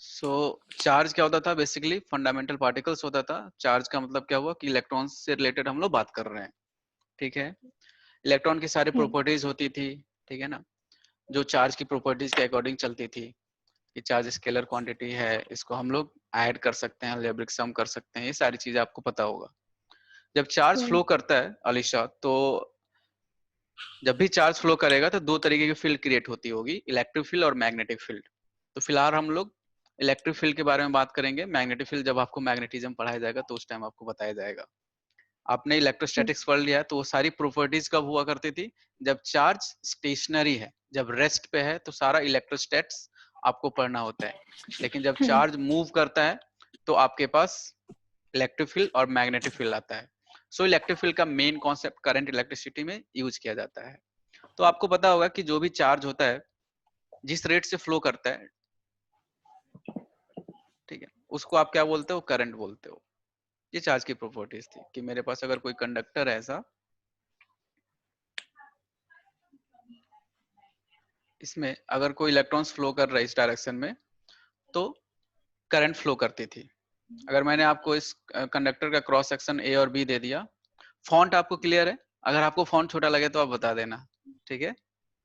सो charge क्या होता था? बेसिकली फंडामेंटल पार्टिकल्स होता था। चार्ज का मतलब क्या हुआ कि इलेक्ट्रॉन से रिलेटेड हम लोग बात कर रहे हैं, ठीक है। इलेक्ट्रॉन की सारी हम्म प्रॉपर्टीज होती थी, ठीक है ना, जो चार्ज की प्रॉपर्टीज के अकॉर्डिंग चलती थी कि चार्ज स्केलर क्वांटिटी है, इसको हम लोग ऐड कर सकते हैं, अलजेब्रिक सम कर सकते हैं, ये सारी चीजें आपको पता होगा। जब चार्ज फ्लो हम्म करता है अलीशा, तो जब भी चार्ज फ्लो करेगा तो दो तरीके की फील्ड क्रिएट होती होगी, इलेक्ट्रिक फील्ड और मैग्नेटिक फील्ड। तो फिलहाल हम लोग इलेक्ट्रिक फील्ड के बारे में बात करेंगे। मैग्नेटिक फील्ड जब आपको मैग्नेटिज्म पढ़ाया जाएगा तो उस टाइम आपको बताया जाएगा। आपने हम्म इलेक्ट्रोस्टैटिक्स पढ़ लिया है, तो वो सारी प्रॉपर्टीज कब हुआ करती थी? जब चार्ज स्टेशनरी है, जब रेस्ट पे है, तो सारा इलेक्ट्रोस्टैट्स आपको पढ़ना होता है। लेकिन जब हम्म चार्ज मूव करता है तो आपके पास इलेक्ट्रिक फील्ड और मैग्नेटिक फील्ड आता है। सो इलेक्ट्रिक फील्ड का मेन कॉन्सेप्ट करंट इलेक्ट्रिसिटी में यूज किया जाता है। तो आपको पता होगा कि जो भी चार्ज होता है, जिस रेट से फ्लो करता है, ठीक है, उसको आप क्या बोलते हो? करंट बोलते हो। ये चार्ज की प्रॉपर्टीज थी कि मेरे पास अगर कोई कंडक्टर है ऐसा, इसमें अगर कोई इलेक्ट्रॉन्स फ्लो कर रहा है इस डायरेक्शन में, तो करंट फ्लो करती थी। अगर मैंने आपको इस कंडक्टर का क्रॉस सेक्शन ए और बी दे दिया, फॉन्ट आपको क्लियर है? अगर आपको फॉन्ट छोटा लगे तो आप बता देना, ठीक है।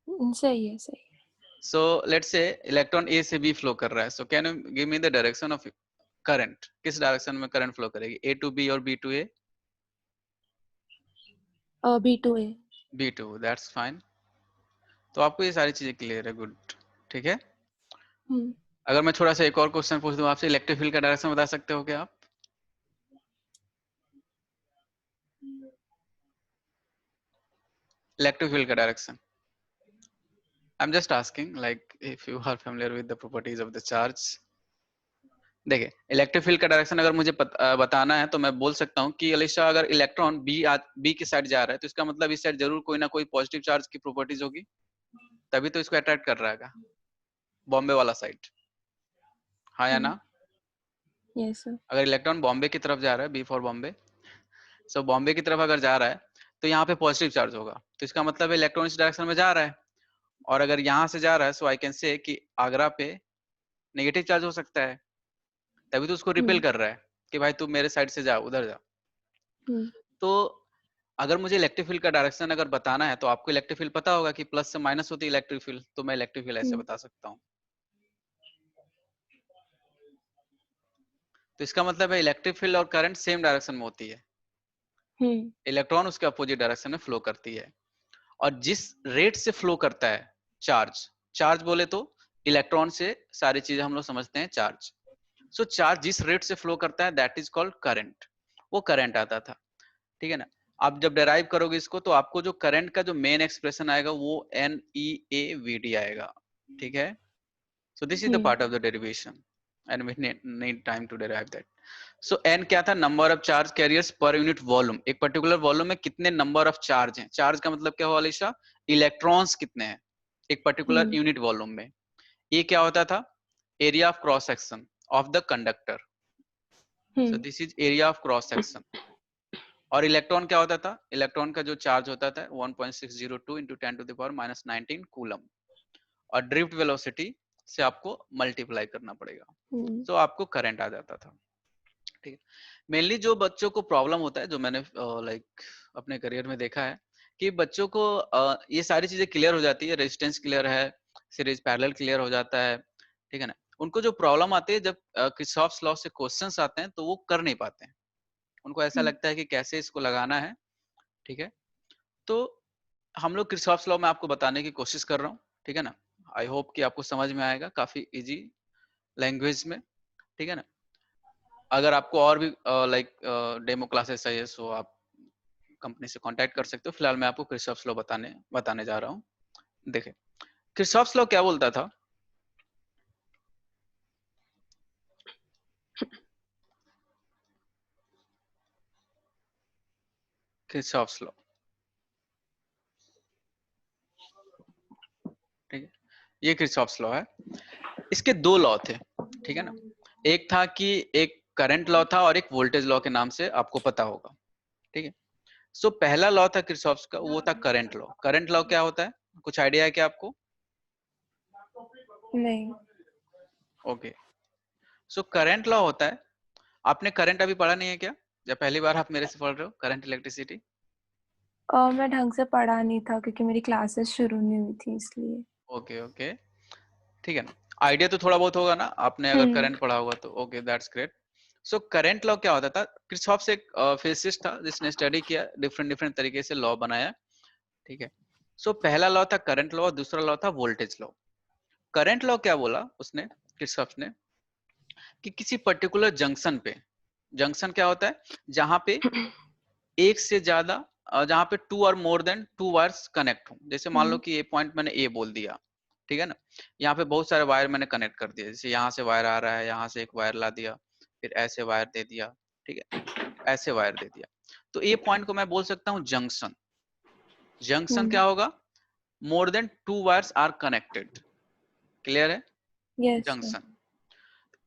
सही है सही है। सो लेट्स से इलेक्ट्रॉन ए से बी फ्लो कर रहा है, so can you give me the direction of current? किस डायरेक्शन में करंट फ्लो करेगी? ए टू बी और B to A? B2A। B to, that's fine. तो आपको ये सारी चीजें क्लियर है, गुड, ठीक है। हम्म अगर मैं थोड़ा सा एक और क्वेश्चन पूछ दूं आपसे, इलेक्ट्रिक फील्ड का डायरेक्शन बता सकते हो क्या आप? इलेक्ट्रिक फील्ड का direction, I am just asking like if you are familiar with the properties of the charge. देखिए, इलेक्ट्रिक फील्ड का डायरेक्शन अगर मुझे बताना है तो मैं बोल सकता हूँ कि अलीशा, अगर इलेक्ट्रॉन बी की साइड जा रहा है तो इसका मतलब इस साइड जरूर कोई ना कोई पॉजिटिव चार्ज की प्रॉपर्टीज होगी, तभी तो इसको अट्रैक्ट कर रहा है बॉम्बे वाला साइड, हाँ या हम्म ना? Yes sir. अगर इलेक्ट्रॉन बॉम्बे की तरफ जा रहा है, बी फॉर बॉम्बे, सो बॉम्बे की तरफ अगर जा रहा है तो यहाँ पे पॉजिटिव चार्ज होगा, तो इसका मतलब इलेक्ट्रॉन इस डायरेक्शन में जा रहा है। और अगर यहाँ से जा रहा है, सो आई कैन से कि आगरा पे नेगेटिव चार्ज हो सकता है, तभी तो उसको रिपेल हम्म कर रहा है कि भाई तू मेरे साइड से जा, उधर जा। हम्म तो अगर मुझे इलेक्ट्रिक फील्ड का डायरेक्शन अगर बताना है, तो आपको इलेक्ट्रिक फील्ड पता होगा कि प्लस से माइनस होती है इलेक्ट्रिक फील्ड, तो मैं इलेक्ट्रिक फील्ड ऐसे हम्म बता सकता हूँ। तो इसका मतलब है इलेक्ट्रिक फील्ड और करंट सेम डायरेक्शन में होती है, हम्म इलेक्ट्रॉन उसके अपोजिट डायरेक्शन में फ्लो करती है। और जिस रेट से फ्लो करता है चार्ज, चार्ज बोले तो इलेक्ट्रॉन से सारी चीजें हम लोग समझते हैं चार्ज। सो चार्ज जिस रेट से फ्लो करता है दैट इज कॉल्ड करंट, वो करंट आता था, ठीक है ना। आप जब डेराइव करोगे इसको, तो आपको जो करंट का जो मेन एक्सप्रेशन आएगा वो NeAVD आएगा, ठीक है। So this is the hmm part of the derivation and we need time to derive that. So n क्या था? Number of charge carriers per unit volume. एक पर्टिकुलर वॉल्यूम में कितने नंबर ऑफ चार्ज हैं? Charge का मतलब क्या हुआ अलीशा? इलेक्ट्रॉन्स कितने हैं एक पर्टिकुलर हम्म यूनिट वॉल्यूम में। ये क्या होता था? Area of cross section of the conductor. So hmm this is area of cross section. और इलेक्ट्रॉन क्या होता था? इलेक्ट्रॉन का जो चार्ज होता था 1.602 इंटू 10⁻⁻19 कूलम। और ड्रिफ्ट वेलोसिटी से आपको मल्टीप्लाई करना पड़ेगा, हम्म तो आपको करंट आ जाता था, ठीक है। मेनली जो बच्चों को प्रॉब्लम होता है, जो मैंने लाइक अपने करियर में देखा है, कि बच्चों को ये सारी चीजें क्लियर हो जाती है, रेजिस्टेंस क्लियर है, सीरीज पैरेलल क्लियर हो जाता है, ठीक है ना। उनको जो प्रॉब्लम आती है जब किरचॉफ्स लॉ से क्वेश्चंस आते हैं तो वो कर नहीं पाते हैं, उनको ऐसा हम्म लगता है कि कैसे इसको लगाना है, ठीक है। तो हम लोग किरचॉफ्स लॉ में आपको बताने की कोशिश कर रहा हूँ, ठीक है ना। आई होप कि आपको समझ में आएगा काफी इजी लैंग्वेज में, ठीक है ना। अगर आपको और भी लाइक डेमो क्लासेस चाहिए, सो आप कंपनी से कांटेक्ट कर सकते हो। फिलहाल मैं आपको किरचॉफ्स लॉ बताने जा रहा हूँ। देखिए, किरचॉफ्स लॉ क्या बोलता था? किरचॉफ्स लॉ, ठीक है, ये किरचॉफ्स लॉ है। इसके दो लॉ थे, ठीक है ना। एक था कि एक करंट लॉ था और एक वोल्टेज लॉ के नाम से आपको पता होगा, ठीक है। सो पहला लॉ था किरचॉफ्स का, वो था करंट लॉ। करंट लॉ क्या होता है? कुछ आइडिया है क्या आपको? नहीं। ओके, सो करंट लॉ होता है, आपने करंट अभी पढ़ा नहीं है क्या, या पहली बार आप मेरे से पढ़ रहे हो करंट इलेक्ट्रिसिटी? मैं ढंग से पढ़ा नहीं था क्योंकि मेरी क्लासेस शुरू नहीं हुई थी इसलिए। ओके ओके, ठीक है ना, आइडिया तो थोड़ा बहुत होगा ना, आपने अगर हुँ, करंट पढ़ा होगा तो। Okay that's great. So current law क्या होता था, किरचॉफ से एक फिजिसिस्ट था जिसने स्टडी किया, डिफरेंट डिफरेंट तरीके से लॉ बनाया, ठीक है। सो पहला लॉ था करंट लॉ, दूसरा लॉ था वोल्टेज लॉ। करंट लॉ क्या बोला उसने, किरचॉफ ने, कि किसी पर्टिकुलर जंक्शन पे, जंक्शन क्या होता है, जहां पे एक से ज्यादा, जहां पे टू और मोर देन टू वायर्स कनेक्ट हो, जैसे मान लो हुँ, कि ये पॉइंट मैंने ए बोल दिया, ठीक है ना, यहाँ पे बहुत सारे वायर मैंने कनेक्ट कर दिए, जैसे यहाँ से वायर आ रहा है, यहाँ से एक वायर ला दिया, फिर ऐसे वायर दे दिया, ठीक है, ऐसे वायर दे दिया, तो ए पॉइंट को मैं बोल सकता हूँ जंक्शन। जंक्शन हुँ, क्या होगा, more than two wires are connected, clear है, यस सर। जंक्शन।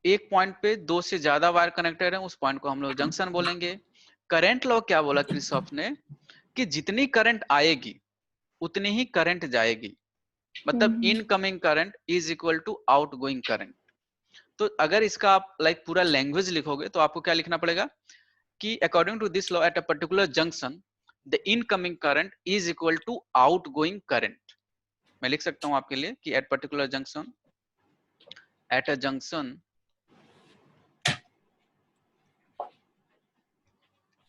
एक पॉइंट पे दो से ज्यादा वायर कनेक्टेड है, उस पॉइंट को हम लोग जंक्शन बोलेंगे। करंट लॉ क्या बोला क्रिस्टॉफ ने, कि जितनी करंट आएगी उतनी ही करंट जाएगी, हुँ, मतलब hmm, incoming current is equal to outgoing current. तो अगर इसका आप लाइक पूरा लैंग्वेज लिखोगे तो आपको क्या लिखना पड़ेगा, कि according to this law at a particular junction the incoming current is equal to outgoing current. मैं लिख सकता हूं आपके लिए कि at particular junction, at a junction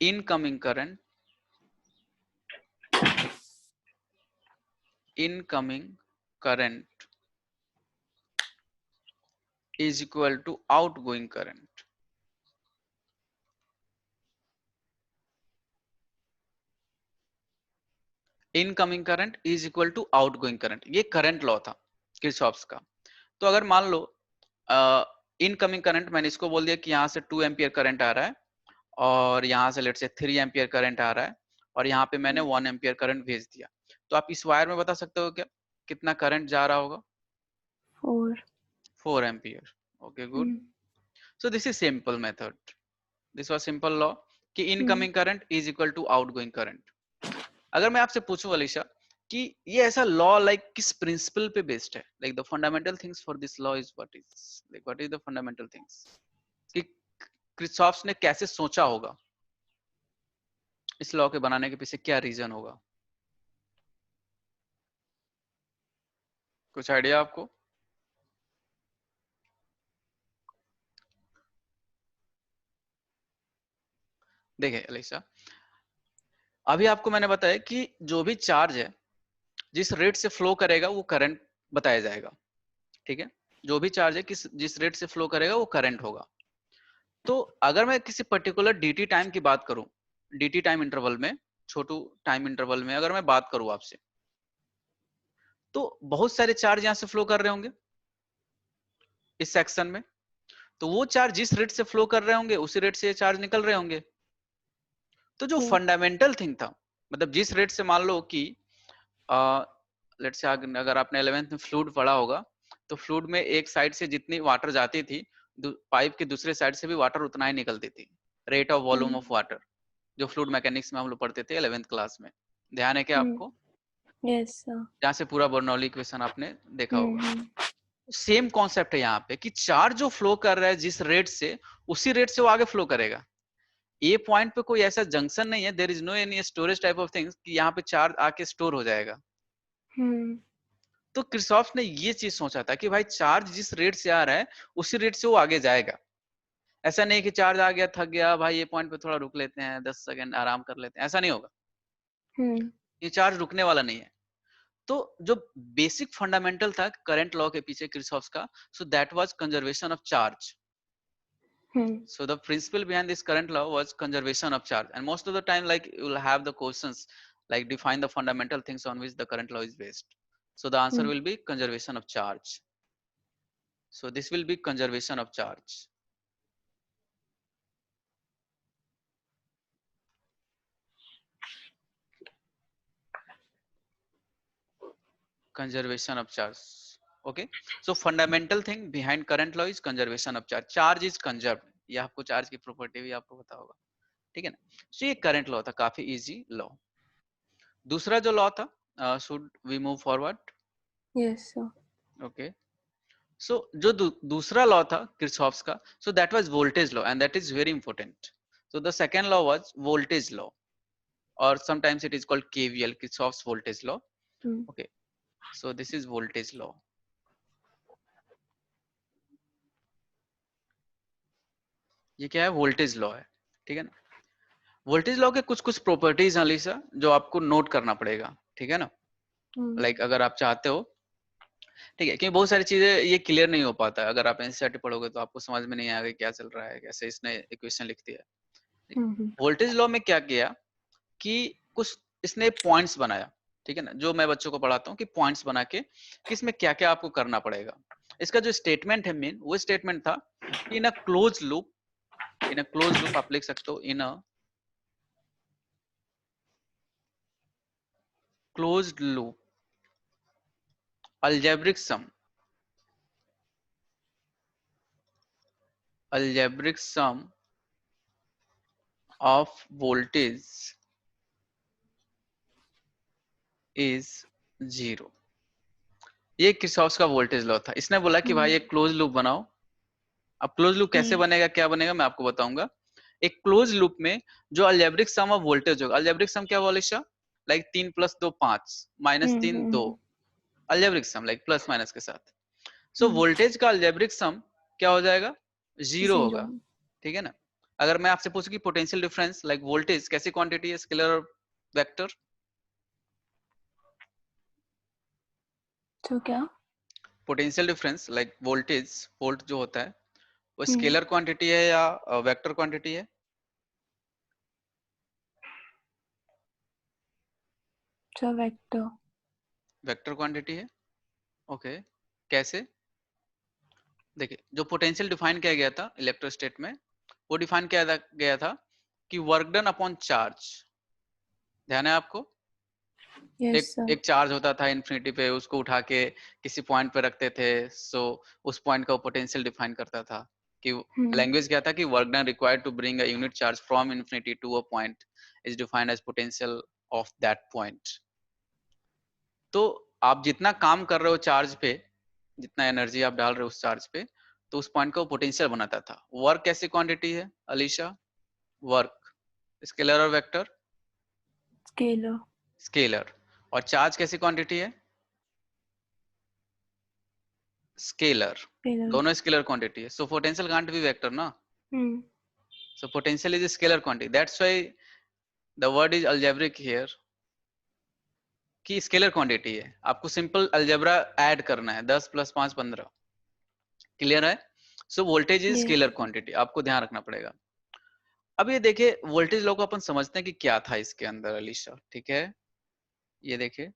incoming current, incoming current is equal to outgoing current। Incoming current is equal to outgoing current, ये current law था Kirchhoff's का। तो अगर मान लो इनकमिंग करंट, मैंने इसको बोल दिया कि यहाँ से 2 एम्पियर करंट आ रहा है, और यहाँ से लेट से 3 एम्पियर करंट आ रहा है, और यहाँ पे मैंने हुँ, 1 एम्पियर करंट भेज दिया, तो आप इस वायर में बता सकते हो क्या कितना करंट जा रहा होगा? 4 4 ampere. Okay hmm, good. So this is simple method, this was simple law, कि hmm, incoming current is equal to outgoing current. अगर मैं आपसे पूछूं अलीशा, कि ये ऐसा लॉ लाइक किस प्रिंसिपल पे बेस्ड है, like the fundamental things for this law is what is the fundamental things, कि क्रिस्टॉफ्स ने कैसे सोचा होगा, इस लॉ के बनाने के पीछे क्या रीजन होगा, कुछ आइडिया आपको? देखिए अलीशा, अभी आपको मैंने बताया कि जो भी चार्ज है जिस रेट से फ्लो करेगा वो करंट बताया जाएगा, ठीक है, जो भी चार्ज है किस जिस रेट से फ्लो करेगा वो करंट होगा। तो अगर मैं किसी पर्टिकुलर dt टाइम की बात करूं, dt टाइम इंटरवल में, छोटू टाइम इंटरवल में अगर मैं बात करूं आपसे, तो बहुत सारे चार्ज यहां से फ्लो कर रहे होंगे इस सेक्शन में, तो वो चार्ज जिस रेट से फ्लो कर रहे होंगे उसी रेट से ये चार्ज निकल रहे होंगे। तो जो हुँ, फंडामेंटल थिंग था, मतलब जिस रेट से, मान लो कि लेट्स से अगर आपने 11th में फ्लूइड पढ़ा होगा, तो फ्लूइड में एक साइड से जितनी वाटर जाती थी, पाइप के दूसरे साइड से भी वाटर उतना ही निकलती थी, rate of volume hmm, of water, जो फ्लूइड मैकेनिक्स में हम लोग पढ़ते थे 11th क्लास में। ध्यान है क्या हुँ, आपको? Yes sir. जहाँ से पूरा बर्नौली इक्वेशन आपने देखा हुँ, होगा। हुँ, सेम कॉन्सेप्ट है यहाँ पे, कि चार्ज जो फ्लो कर रहा है जिस रेट से, उसी रेट से वो आगे फ्लो करेगा। ए पॉइंट पे कोई ऐसा जंक्शन नहीं है, there is no any storage type of things, कि यहाँ पे चार्ज आके स्टोर हो जाएगा। हुँ, तो क्रिस्टॉफ ने ये चीज सोचा था कि भाई चार्ज जिस रेट से आ रहा है उसी रेट से वो आगे जाएगा। ऐसा नहीं कि चार्ज आ गया थक गया भाई ये पॉइंट पे थोड़ा रुक लेते हैं 10 सेकंड आराम कर लेते हैं, ऐसा नहीं होगा। हुँ, ये चार्ज रुकने वाला नहीं है। तो जो बेसिक फंडामेंटल था करंट लॉ के पीछे क्रिस्टॉफ का, so that was conservation of charge. Hmm, So the principle behind this current law was conservation of charge, and most of the time like you will have the questions like define the fundamental things on which the current law is based. So the answer hmm, will be conservation of charge. So this will be conservation of charge. Conservation of charge. Okay. So fundamental thing behind current law is conservation of charge. Charge is conserved. ये आपको charge की property भी आपको पता होगा, ठीक है ना। सो ये करंट लॉ था, काफी इजी लॉ। दूसरा जो लॉ था, should we move forward? Yes sir. Okay. So जो दूसरा लॉ था किरचॉफ्स का, so that was voltage law and that is very important. So the second law was voltage law, or sometimes it is called KVL, Kirchhoff's voltage law. Okay, so this is voltage law. ये क्या है? Voltage law है, ठीक है ना. Voltage law के कुछ कुछ प्रॉपर्टीज हैं अलीशा, जो आपको नोट करना पड़ेगा, ठीक है ना. लाइक अगर आप चाहते हो, ठीक है, क्योंकि बहुत सारी चीजें ये क्लियर नहीं हो पाता है. अगर आप एनसीईआरटी पढ़ोगे तो आपको समझ में नहीं आएगा क्या चल रहा है, कैसे इसने इक्वेशन लिख दिया. वोल्टेज लॉ में क्या किया कि कुछ इसने पॉइंट्स बनाया, ठीक है ना, जो मैं बच्चों को पढ़ाता हूँ कि पॉइंट्स बना के कि इसमें क्या क्या आपको करना पड़ेगा. इसका जो स्टेटमेंट है मेन, वो स्टेटमेंट था in a close loop, in a close loop आप लिख सकते हो, in a closed loop algebraic sum, algebraic sum of voltage is 0. ये किरचॉफ्स का वोल्टेज लॉ था. इसने बोला कि भाई एक क्लोज लूप बनाओ. अब क्लोज लूप कैसे बनेगा, क्या बनेगा, मैं आपको बताऊंगा. एक क्लोज लूप में जो अलजेब्रिक सम ऑफ वोल्टेज होगा, अलजेब्रिक सम क्या बोले, like 3 + 2 5 -3 2, algebraic sum like plus minus के साथ. सो वोल्टेज का अलजेब्रिक सम क्या हो जाएगा, 0 होगा, ठीक है ना. अगर मैं आपसे पूछूं कि पोटेंशियल डिफरेंस लाइक वोल्टेज कैसी क्वांटिटी है, स्केलर और वेक्टर, तो क्या potential difference like voltage, volt जो होता है वो स्केलर क्वांटिटी है या वेक्टर क्वांटिटी है? तो वेक्टर, वेक्टर क्वांटिटी है. ओके, कैसे? देखिए, जो पोटेंशियल डिफाइन किया गया था इलेक्ट्रोस्टेट में, वो डिफाइन किया गया था कि वर्क डन अपॉन चार्ज. ध्यान है आपको? एक चार्ज होता था इन्फिनिटी पे, उसको उठा के किसी पॉइंट पे रखते थे, सो उस पॉइंट का पोटेंशियल डिफाइन करता था. कि लैंग्वेज क्या था कि work done required to bring a unit charge from infinity to a point is defined as potential of that point. तो आप जितना काम कर रहे हो चार्ज पे, जितना एनर्जी आप डाल रहे हो उस चार्ज पे, तो उस पॉइंट को पोटेंशियल बनाता था. वर्क कैसी क्वांटिटी है अलीशा? वर्क स्केलर और वेक्टर? स्केलर. स्केलर. और चार्ज कैसी क्वांटिटी है? स्केलर. दोनों स्केलर क्वांटिटी है. So potential can't be vector ना. So potential is scalar quantity. That's why the word is algebraic here, कि स्केलर क्वांटिटी है. आपको सिंपल अलजेब्रा ऐड करना है, 10 + 5 15. क्लियर है? So voltage is scalar quantity, आपको ध्यान रखना पड़ेगा. अब ये देखिए, वोल्टेज लॉ को अपन समझते हैं कि क्या था इसके अंदर अलीशा, ठीक है. ये देखिए,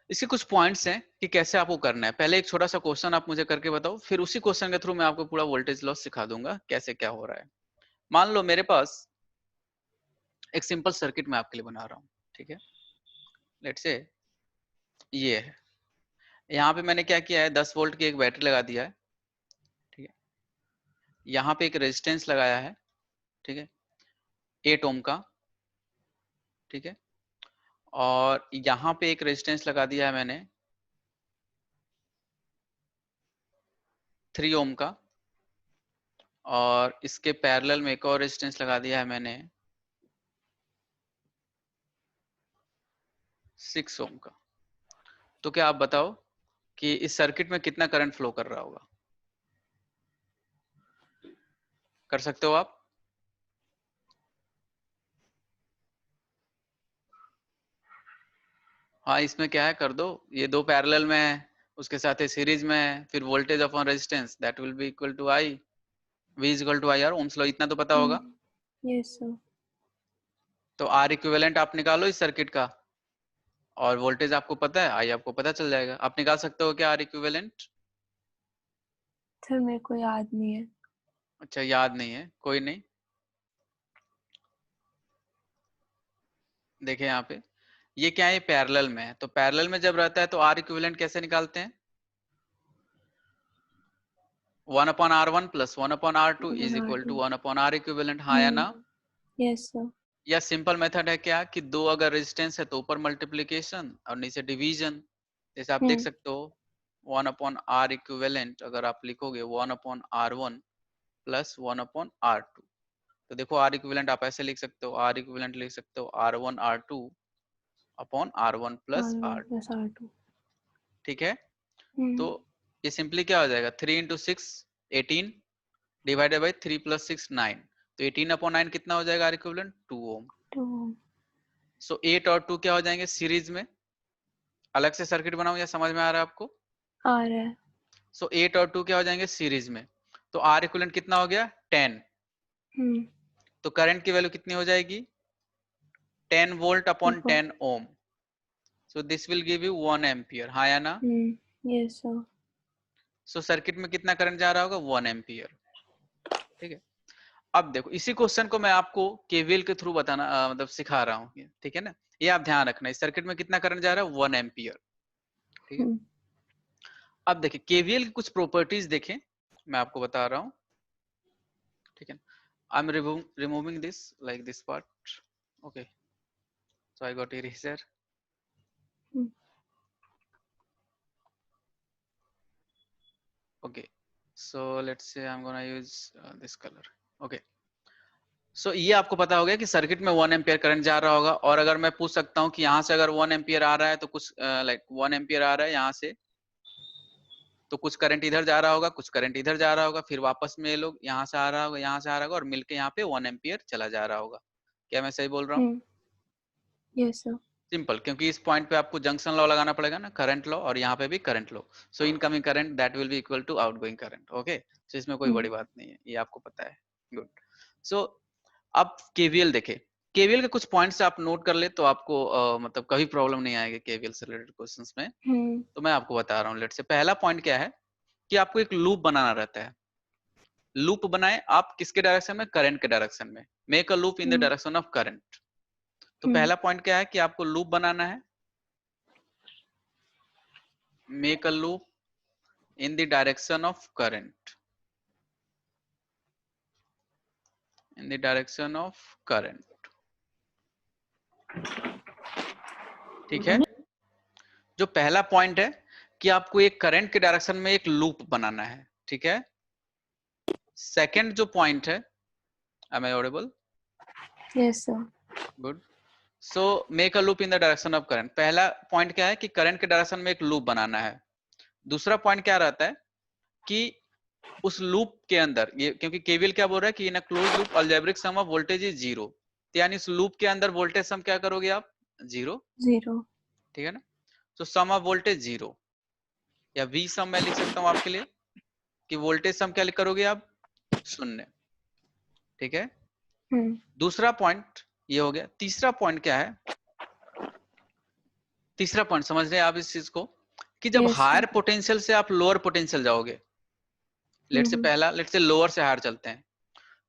इसके कुछ पॉइंट्स हैं कि कैसे आपको करना है. पहले एक छोटा सा क्वेश्चन आप मुझे करके बताओ, फिर उसी क्वेश्चन के थ्रू मैं आपको पूरा वोल्टेज लॉ सिखा दूंगा कैसे क्या हो रहा है. मान लो मेरे पास एक सिंपल सर्किट मैं आपके लिए बना रहा हूँ, ठीक है. लेट्स से ये है, यहाँ पे मैंने क्या किया है, 10 वोल्ट की एक बैटरी लगा दिया है, ठीक है. यहाँ पे एक रेजिस्टेंस लगाया है, ठीक है, 8 ओम का, ठीक है. और यहाँ पे एक रेजिस्टेंस लगा दिया है मैंने 3 ओम का. और इसके पैरेलल में एक और रेजिस्टेंस लगा दिया है मैंने 6 ओम का. तो क्या आप बताओ कि इस सर्किट में कितना करंट फ्लो कर रहा होगा? कर सकते हो आप? हाँ, इसमें क्या है, कर दो. ये दो पैरेलल में है, उसके साथ है सीरीज में है, फिर voltage upon resistance that will be equal to I, V is equal to I R. Ohm's law इतना तो पता होगा. Yes sir. तो आर इक्विवेलेंट आप निकालो इस सर्किट का, और वोल्टेज आपको पता है, आई आपको पता चल जाएगा. आप निकाल सकते हो क्या आर इक्विवेलेंट? सर मेरे को याद नहीं है. अच्छा, याद नहीं है, कोई नहीं. देखिए यहाँ पे ये क्या है, पैरेलल में है, तो पैरेलल में जब रहता है तो आर इक्विवेलेंट कैसे निकालते हैं? 1/r1 + 1/r2 is equal to 1/r equivalent. हाँ या ना? Yes sir. या सिंपल मेथड है क्या कि दो अगर रेजिस्टेंस है तो ऊपर मल्टीप्लिकेशन और नीचे डिवीजन. जैसे आप देख सकते हो 1/r इक्विवेलेंट अगर आप लिखोगे 1/r1 प्लस 1/r2, तो देखो R इक्विवेलेंट आप ऐसे लिख सकते हो, R इक्विवेलेंट लिख सकते हो R1 R2 upon R1 plus R2, ठीक है। तो ये सिंपली क्या हो जाएगा, 3 इंटू 6 18 डिवाइडेड बाई 3 प्लस 6 9, तो 18/9 कितना हो जाएगा R इक्विवेलेंट 2 ओम। सो 8 और 2 क्या हो जाएंगे सीरीज में, अलग से सर्किट बनाऊं या समझ में आ रहा है आपको? आ रहा है। सो 8 और 2 क्या हो जाएंगे सीरीज में, तो R इक्विवेलेंट कितना हो गया 10, तो करंट की वैल्यू कितनी हो जाएगी 10 volt upon 10 ohm, so this will give you 1 ampere, हाँ या ना? Yes sir. सो सर्किट में कितना करंट जा रहा होगा 1 एम्पियर, ठीक है। अब देखो इसी क्वेश्चन को मैं आपको केवीएल के थ्रू बताना मतलब सिखा रहा हूँ, ठीक है ना। ये आप ध्यान रखना, इस सर्किट में कितना करंट जा रहा है 1 एम्पियर, ठीक है। अब देखिए केवीएल की कुछ प्रॉपर्टीज देखें, मैं आपको बता रहा हूँ, ठीक है। I am removing this like this part, okay, so I got eraser. Okay, so let's say I'm gonna use this color, okay. सो ये आपको पता हो गया कि सर्किट में 1 एम्पियर करंट जा रहा होगा, और अगर मैं पूछ सकता हूँ कि यहाँ से अगर 1 एम्पियर आ रहा है तो कुछ लाइक 1 एम्पियर आ रहा है यहाँ से, तो कुछ करंट इधर जा रहा होगा, कुछ करंट इधर जा रहा होगा, फिर वापस में ये लोग यहाँ से आ रहा होगा, यहाँ से आ रहा होगा, और मिलके यहाँ पे 1 एम्पियर चला जा रहा होगा। क्या मैं सही बोल रहा हूँ? Yes sir. सिंपल, क्योंकि इस पॉइंट पे आपको जंक्शन लॉ लगाना पड़ेगा ना, करंट लॉ, और यहाँ पे भी current law. So incoming current that will be equal to outgoing current, okay. सो इसमें कोई बड़ी बात नहीं है, ये आपको पता है, गुड। सो अब केवीएल देखे, केवीएल के कुछ पॉइंट्स आप नोट कर ले तो आपको मतलब कभी प्रॉब्लम नहीं आएगी केवीएल से रिलेटेड क्वेश्चंस में। तो मैं आपको बता रहा हूँ, लेट से पहला पॉइंट क्या है कि आपको एक लूप बनाना रहता है। लूप बनाए आप किसके डायरेक्शन में, करंट के डायरेक्शन में, make a loop in the direction of current. तो पहला पॉइंट क्या है कि आपको लूप बनाना है, make a loop in the direction of current, in the direction of current, ठीक है। जो पहला पॉइंट है कि आपको एक करंट के डायरेक्शन में एक लूप बनाना है, ठीक है। सेकंड जो पॉइंट है, am I audible? Yes sir. Good. So make a loop in the direction of current, पहला पॉइंट क्या है कि करंट के डायरेक्शन में एक लूप बनाना है। दूसरा पॉइंट क्या रहता है कि उस लूप के अंदर ये, क्योंकि केवीएल क्या बोल रहा है कि in a close loop algebraic sum of voltage is zero, यानी इस लूप के अंदर वोल्टेज सम क्या करोगे आप, जीरो, ठीक है ना। तो सम ऑफ वोल्टेज जीरो, या वी सम मैं लिख सकता हूं आपके लिए कि वोल्टेज सम क्या करोगे आप, शून्य, ठीक है। दूसरा पॉइंट ये हो गया। तीसरा पॉइंट क्या है, तीसरा पॉइंट समझ रहे हैं आप इस चीज को कि जब हायर पोटेंशियल से आप लोअर पोटेंशियल जाओगे, लेट से पहला, लेट से लोअर से हायर चलते हैं।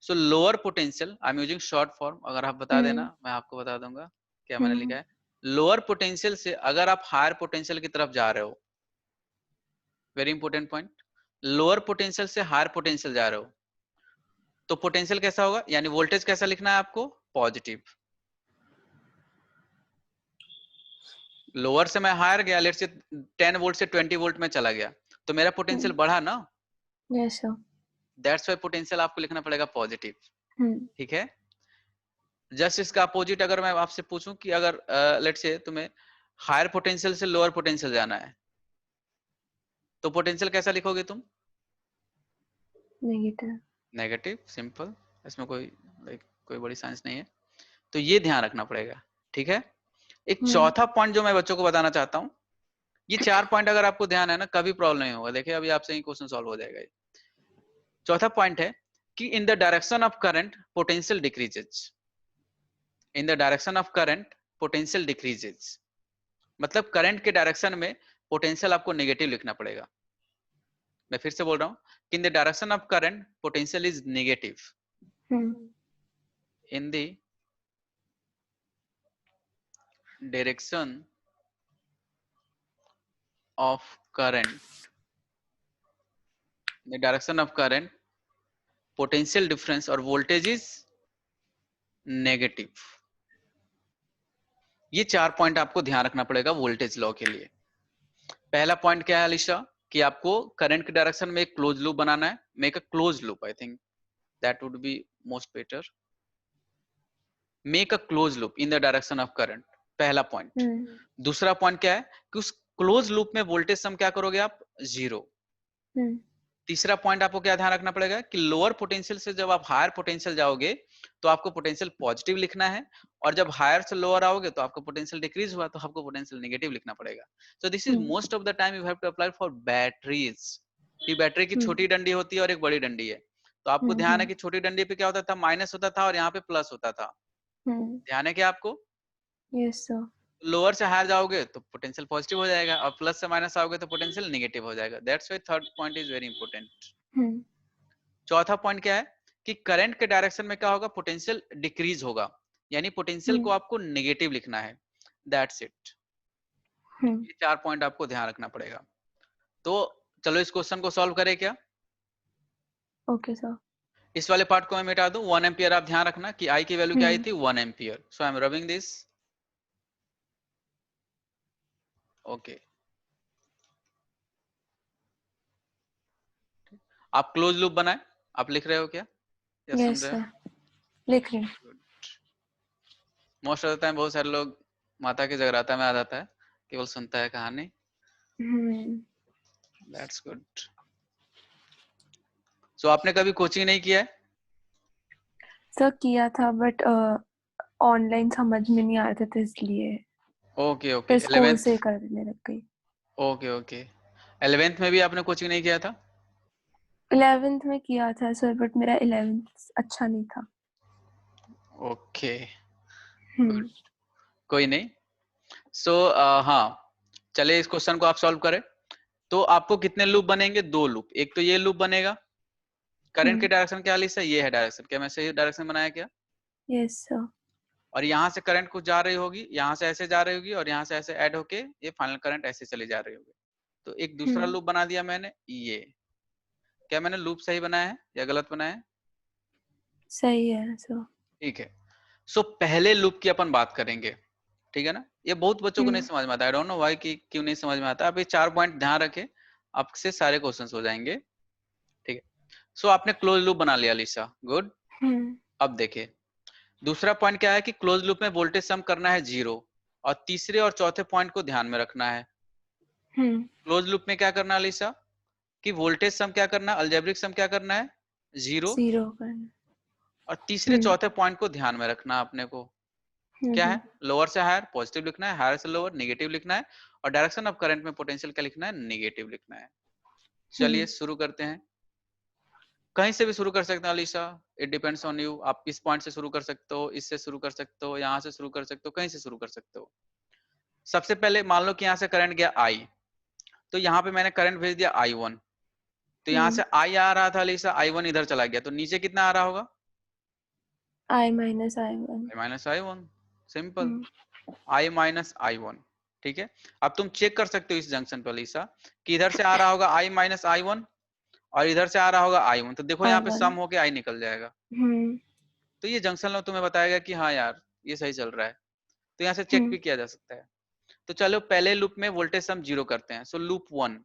सो lower potential, I am using short form, अगर आप बता देना मैं आपको बता दूंगा क्या मैंने लिखा है। लोअर पोटेंशियल से अगर आप हायर पोटेंशियल की तरफ जा रहे हो, very important point, lower potential से हायर पोटेंशियल जा रहे हो तो पोटेंशियल कैसा होगा, यानी वोल्टेज कैसा लिखना है आपको, पॉजिटिव। लोअर से मैं हायर गया, लेट से 10 वोल्ट से 20 वोल्ट में चला गया, तो मेरा पोटेंशियल बढ़ा ना। Yes sir. That's why potential आपको लिखना पड़ेगा पॉजिटिव, ठीक है। जस्ट इसका अपोजिट अगर मैं आपसे पूछूं कि अगर लेट से तुम्हें हायर पोटेंशियल से लोअर पोटेंशियल जाना है तो पोटेंशियल कैसा लिखोगे तुम, नेगेटिव। नेगेटिव, सिंपल, इसमें कोई कोई बड़ी साइंस नहीं है। तो ये ध्यान रखना पड़ेगा, ठीक है। एक चौथा पॉइंट जो मैं बच्चों को बताना चाहता हूँ, ये 4 पॉइंट अगर आपको ध्यान है ना कभी प्रॉब्लम नहीं होगा। देखिए अभी आपसे ही क्वेश्चन सॉल्व हो जाएगा। चौथा पॉइंट है कि इन the direction of current potential decreases, in the direction of current potential decreases, मतलब करंट के डायरेक्शन में पोटेंशियल आपको नेगेटिव लिखना पड़ेगा। मैं फिर से बोल रहा हूँ कि इन the direction of current potential is negative, in the direction of current, the direction of current potential difference और voltage is negative। ये 4 पॉइंट आपको ध्यान रखना पड़ेगा वोल्टेज लॉ के लिए। पहला पॉइंट क्या है अलीशा कि आपको करंट की डायरेक्शन में एक क्लोज लूप बनाना है. Make a close loop. I think that would be most better. Make a close loop in the direction of current. पहला पॉइंट. दूसरा पॉइंट क्या है कि उस क्लोज लूप में वोल्टेज सम क्या करोगे आप? जीरो. तीसरा पॉइंट आपको क्या ध्यान रखना पड़ेगा कि लोअर पोटेंशियल से जब आप हायर पोटेंशियल जाओगे तो आपको पोटेंशियल पॉजिटिव लिखना है, और जब हायर से लोअर आओगे तो आपको पोटेंशियल डिक्रीज हुआ तो आपको पोटेंशियल नेगेटिव लिखना पड़ेगा. So this is most of the time you have to apply for batteries. कि बैटरी की छोटी डंडी होती है और एक बड़ी डंडी है. तो आपको ध्यान है कि छोटी डंडी पे क्या होता था? माइनस होता था और यहाँ पे प्लस होता था. ध्यान है क्या आपको? Yes sir. लोअर से हायर जाओगे तो पोटेंशियल पॉजिटिव हो जाएगा, और प्लस से माइनस आओगे तो पोटेंशियल नेगेटिव हो जाएगा. That's why third point is very important. चौथा पॉइंट क्या है कि करंट के डायरेक्शन में क्या होगा? पोटेंशियल डिक्रीज होगा, यानी पोटेंशियल को आपको नेगेटिव लिखना है. That's it. ये 4 पॉइंट आपको ध्यान रखना पड़ेगा. तो चलो इस क्वेश्चन को सॉल्व करें क्या? Okay sir. इस वाले पार्ट को मैं मिटा दूं. 1 एम्पियर आप ध्यान रखना कि आई की वैल्यू क्या आई थी? 1 ampere. So I am rubbing this. Okay. आप क्लोज लूप बनाए. आप लिख रहे हो क्या या सुन यस रहे हो? सर, लिख रही हूँ. मोस्ट ऑफ द टाइम बहुत सारे लोग माता की जगराता में आ जाता है, केवल सुनता है कहानी. That's good. सो आपने कभी कोचिंग नहीं किया है? सर किया था बट ऑनलाइन समझ में नहीं आ रहा था इसलिए ओके ओके. फिर स्कूल 11th. से करने लग गई. Okay okay. 11th में भी आपने कोचिंग नहीं किया था? 11th में किया था सर बट मेरा 11th अच्छा नहीं था. Okay good. कोई नहीं. सो हाँ, चलिए इस क्वेश्चन को आप सॉल्व करें. तो आपको कितने लूप बनेंगे? 2 लूप. एक तो ये लूप बनेगा. करंट की डायरेक्शन क्या लिखा है? ये है डायरेक्शन. क्या मैं सही डायरेक्शन बनाया क्या? Yes sir. और यहाँ से करंट कुछ जा रही होगी, यहाँ से ऐसे जा रही होगी, और यहाँ से ऐसे ऐड होके ये फाइनल करंट ऐसे चली जा रही होगी. तो एक दूसरा लूप बना दिया मैंने. ये क्या मैंने लूप सही बनाया है या गलत बनाया है? सही है सर. ठीक है. सो पहले लूप की अपन बात करेंगे. ठीक है ना? ये बहुत बच्चों को नहीं समझ में आता. आई डोंट नो व्हाई कि क्यों नहीं समझ में आता. आप ये 4 पॉइंट ध्यान रखें, आपसे सारे क्वेश्चंस हो जाएंगे. ठीक है. सो आपने क्लोज लूप बना लिया लिसा. गुड. अब देखिए दूसरा पॉइंट क्या है कि क्लोज लूप में वोल्टेज सम करना है 0, और तीसरे और चौथे पॉइंट को ध्यान में रखना है. क्लोज लूप में क्या करना है लिसा कि वोल्टेज सम क्या करना है? अलजेब्रिक सम क्या करना है? 0. जीरो करना. और तीसरे चौथे पॉइंट को ध्यान में रखना अपने को. क्या है? लोअर से हायर पॉजिटिव लिखना है, हायर से लोअर नेगेटिव लिखना है, और डायरेक्शन ऑफ करंट में पोटेंशियल क्या लिखना है? नेगेटिव लिखना है. चलिए शुरू करते हैं. कहीं से भी शुरू कर सकते हैं Alisha. It depends on you. आप इस पॉइंट से शुरू कर सकते हो, इससे शुरू कर सकते हो, यहाँ से शुरू कर सकते हो, कहीं से शुरू कर सकते हो. सबसे पहले मान लो कि यहाँ से करंट गया आई, तो यहाँ पे मैंने करंट भेज दिया I1. तो यहाँ से आई आ रहा था अलीशा, I1 इधर चला गया, तो नीचे कितना आ रहा होगा? I minus I1. I minus I1. Simple. I minus I1. ठीक है. अब तुम चेक कर सकते हो इस जंक्शन पर अलीशा कि इधर से आ रहा होगा I minus I1 और इधर से आ रहा होगा I1. तो देखो यहाँ पे सम होके I निकल जाएगा. तो ये जंक्शन लो तुम्हें बताएगा कि हाँ यार ये सही चल रहा है. तो यहाँ से चेक भी किया जा सकता है. तो चलो पहले लूप में वोल्टेज सम 0 करते हैं. सो लूप 1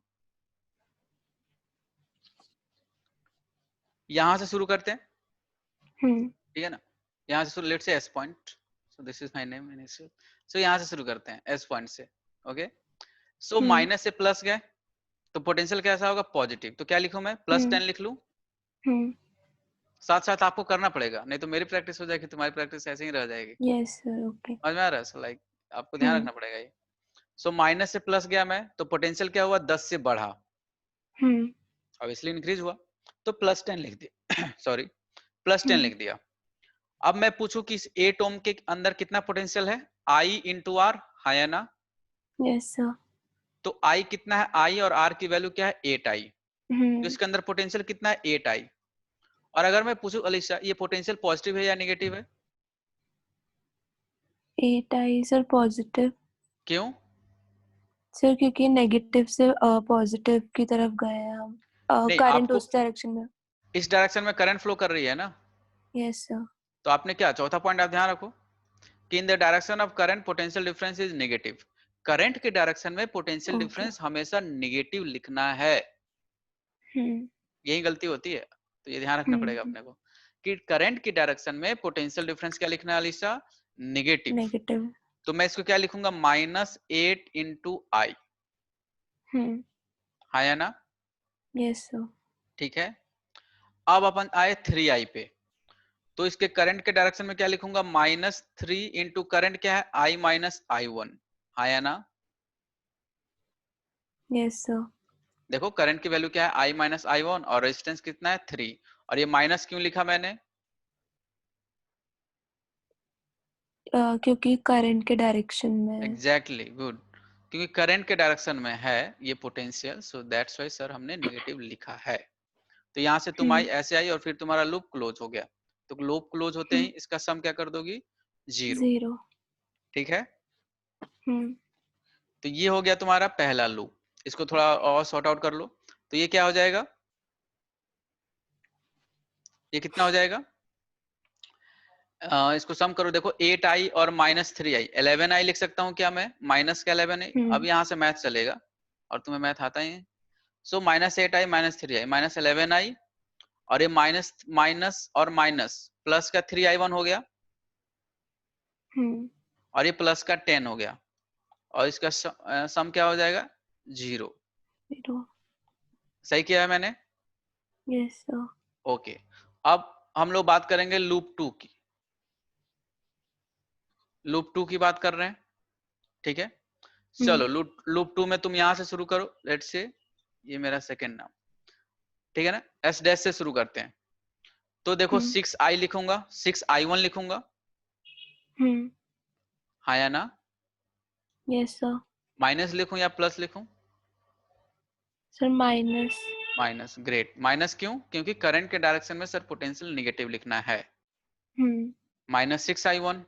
यहाँ से शुरू करते हैं. ठीक है ना? यहाँ से शुरू. Let's say S point. So this is my name initial. So यहाँ से शुरू करते हैं एस पॉइंट से. ओके. सो माइनस से प्लस गए तो पोटेंशियल कैसा होगा? पॉजिटिव. तो क्या लिखूं मैं? +10 लिख लूं. साथ साथ आपको करना पड़ेगा, नहीं तो मेरी प्रैक्टिस हो जाएगी, तुम्हारी प्रैक्टिस ऐसे ही रह जाएगी. Yes sir. ओके. समझ में आ रहा है? सो लाइक आपको ध्यान रखना पड़ेगा ये. सो माइनस से प्लस गया मैं, तो पोटेंशियल क्या हुआ? 10 से बढ़ा. ऑब्वियसली इंक्रीज हुआ, तो +10 लिख दिया. सॉरी, +10 लिख दिया. अब मैं पूछूं कि इस 8 ओम के अंदर कितना पोटेंशियल है? I इंटू आर है ना? Yes sir. तो I कितना है? I और R की वैल्यू क्या है? 8I. तो इसके अंदर पोटेंशियल कितना है? 8I. और अगर मैं पूछूं अलीशा ये पोटेंशियल पॉजिटिव है या नेगेटिव है? 8I sir positive. क्यों? सर क्योंकि नेगेटिव से पॉजिटिव की तरफ गए हैं हम. नहीं, करंट आपको उस डायरेक्शन में. इस डायरेक्शन में करंट फ्लो कर रही है ना? Yes sir. तो आपने क्या चौथा पॉइंट आप ध्यान रखो कि इन the direction of current potential difference is negative. Current के डायरेक्शन में पोटेंशियल ओके। डिफरेंस हमेशा निगेटिव लिखना है। हम्म यही गलती होती है, तो ये ध्यान रखना पड़ेगा हम्म अपने को कि करंट की डायरेक्शन में पोटेंशियल डिफरेंस क्या लिखना है अलीशा? नेगेटिव। नेगेटिव। तो मैं इसको क्या लिखूंगा? -8 इंटू आई। हम्म हाँ या ना? Yes sir. ठीक है। अब अपन आए 3i पे, तो इसके करंट के डायरेक्शन में क्या लिखूंगा? -3 इंटू करंट क्या है? I-i1। हाँ या ना? Yes sir. देखो करंट की वैल्यू क्या है? I-i1 और रेजिस्टेंस कितना है? 3। और ये माइनस क्यों लिखा मैंने? क्योंकि करंट के डायरेक्शन में। Exactly, good. क्योंकि करंट के डायरेक्शन में है ये potential, so that's why sir हमने नेगेटिव लिखा है। तो यहाँ से तुम आई, हम्म ऐसे आई, और फिर तुम्हारा लूप क्लोज हो गया। तो लूप क्लोज होते ही इसका सम क्या कर दोगी? 0। 0। ठीक है। हम्म तो ये हो गया तुम्हारा पहला लूप। इसको थोड़ा और सॉर्ट आउट कर लो। तो ये क्या हो जाएगा? ये कितना हो जाएगा? इसको सम करो, देखो 8i और -3i, 11i लिख सकता हूँ क्या मैं? माइनस का 11i। अब हम्म यहाँ से मैथ चलेगा, और तुम्हें मैथ आता ही है। सो -8i -3i -11i, और ये माइनस माइनस और माइनस, प्लस का 3i1 हो गया, हम्म और ये प्लस का 10 हो गया, और इसका सम क्या हो जाएगा? 0। 0। सही किया है मैंने? Yes sir. ओके। अब हम लोग बात करेंगे लूप 2 की। लूप 2 की बात कर रहे हैं, ठीक है। हम्म चलो लूप 2 में तुम यहां से शुरू करो। लेट्स से ये मेरा सेकंड नाम, ठीक है ना। एस डैश से शुरू करते हैं। तो देखो हम्म 6i लिखूंगा, 6i1 लिखूंगा। हम्म हाँ या ना? Yes sir. माइनस लिखूं या प्लस लिखूं? Sir minus. Minus. Great. Minus क्यों? क्योंकि करंट के डायरेक्शन में सर पोटेंशियल निगेटिव लिखना है। हम्म -6i1।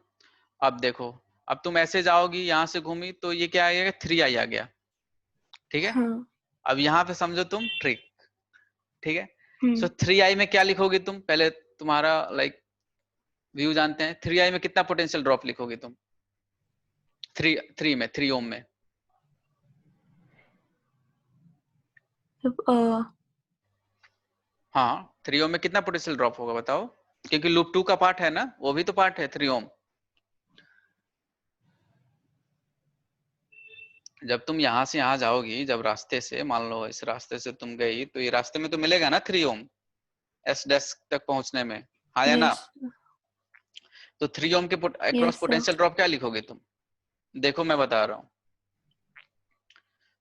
अब देखो, अब तुम ऐसे जाओगी, यहां से घूमी तो ये क्या आ गया? 3i आ गया। ठीक है। हाँ। अब यहाँ पे समझो तुम ट्रिक, ठीक है। सो हम्म 3i में क्या लिखोगी तुम? पहले तुम्हारा लाइक व्यू जानते हैं। 3i में कितना पोटेंशियल ड्रॉप लिखोगी तुम? 3 ओम में। तो हाँ, 3 ओम में कितना पोटेंशियल ड्रॉप होगा बताओ? क्योंकि लूप 2 का पार्ट है ना, वो भी तो पार्ट है 3 ओम। जब तुम यहाँ से यहाँ जाओगी, जब रास्ते से, मान लो इस रास्ते से तुम गई, तो ये रास्ते में तो मिलेगा ना 3 ओम एस डैश तक पहुंचने में। हाँ या ना? यस। तो 3 ओम के across yes sir. Potential drop क्या लिखोगे तुम? देखो मैं बता रहा हूँ।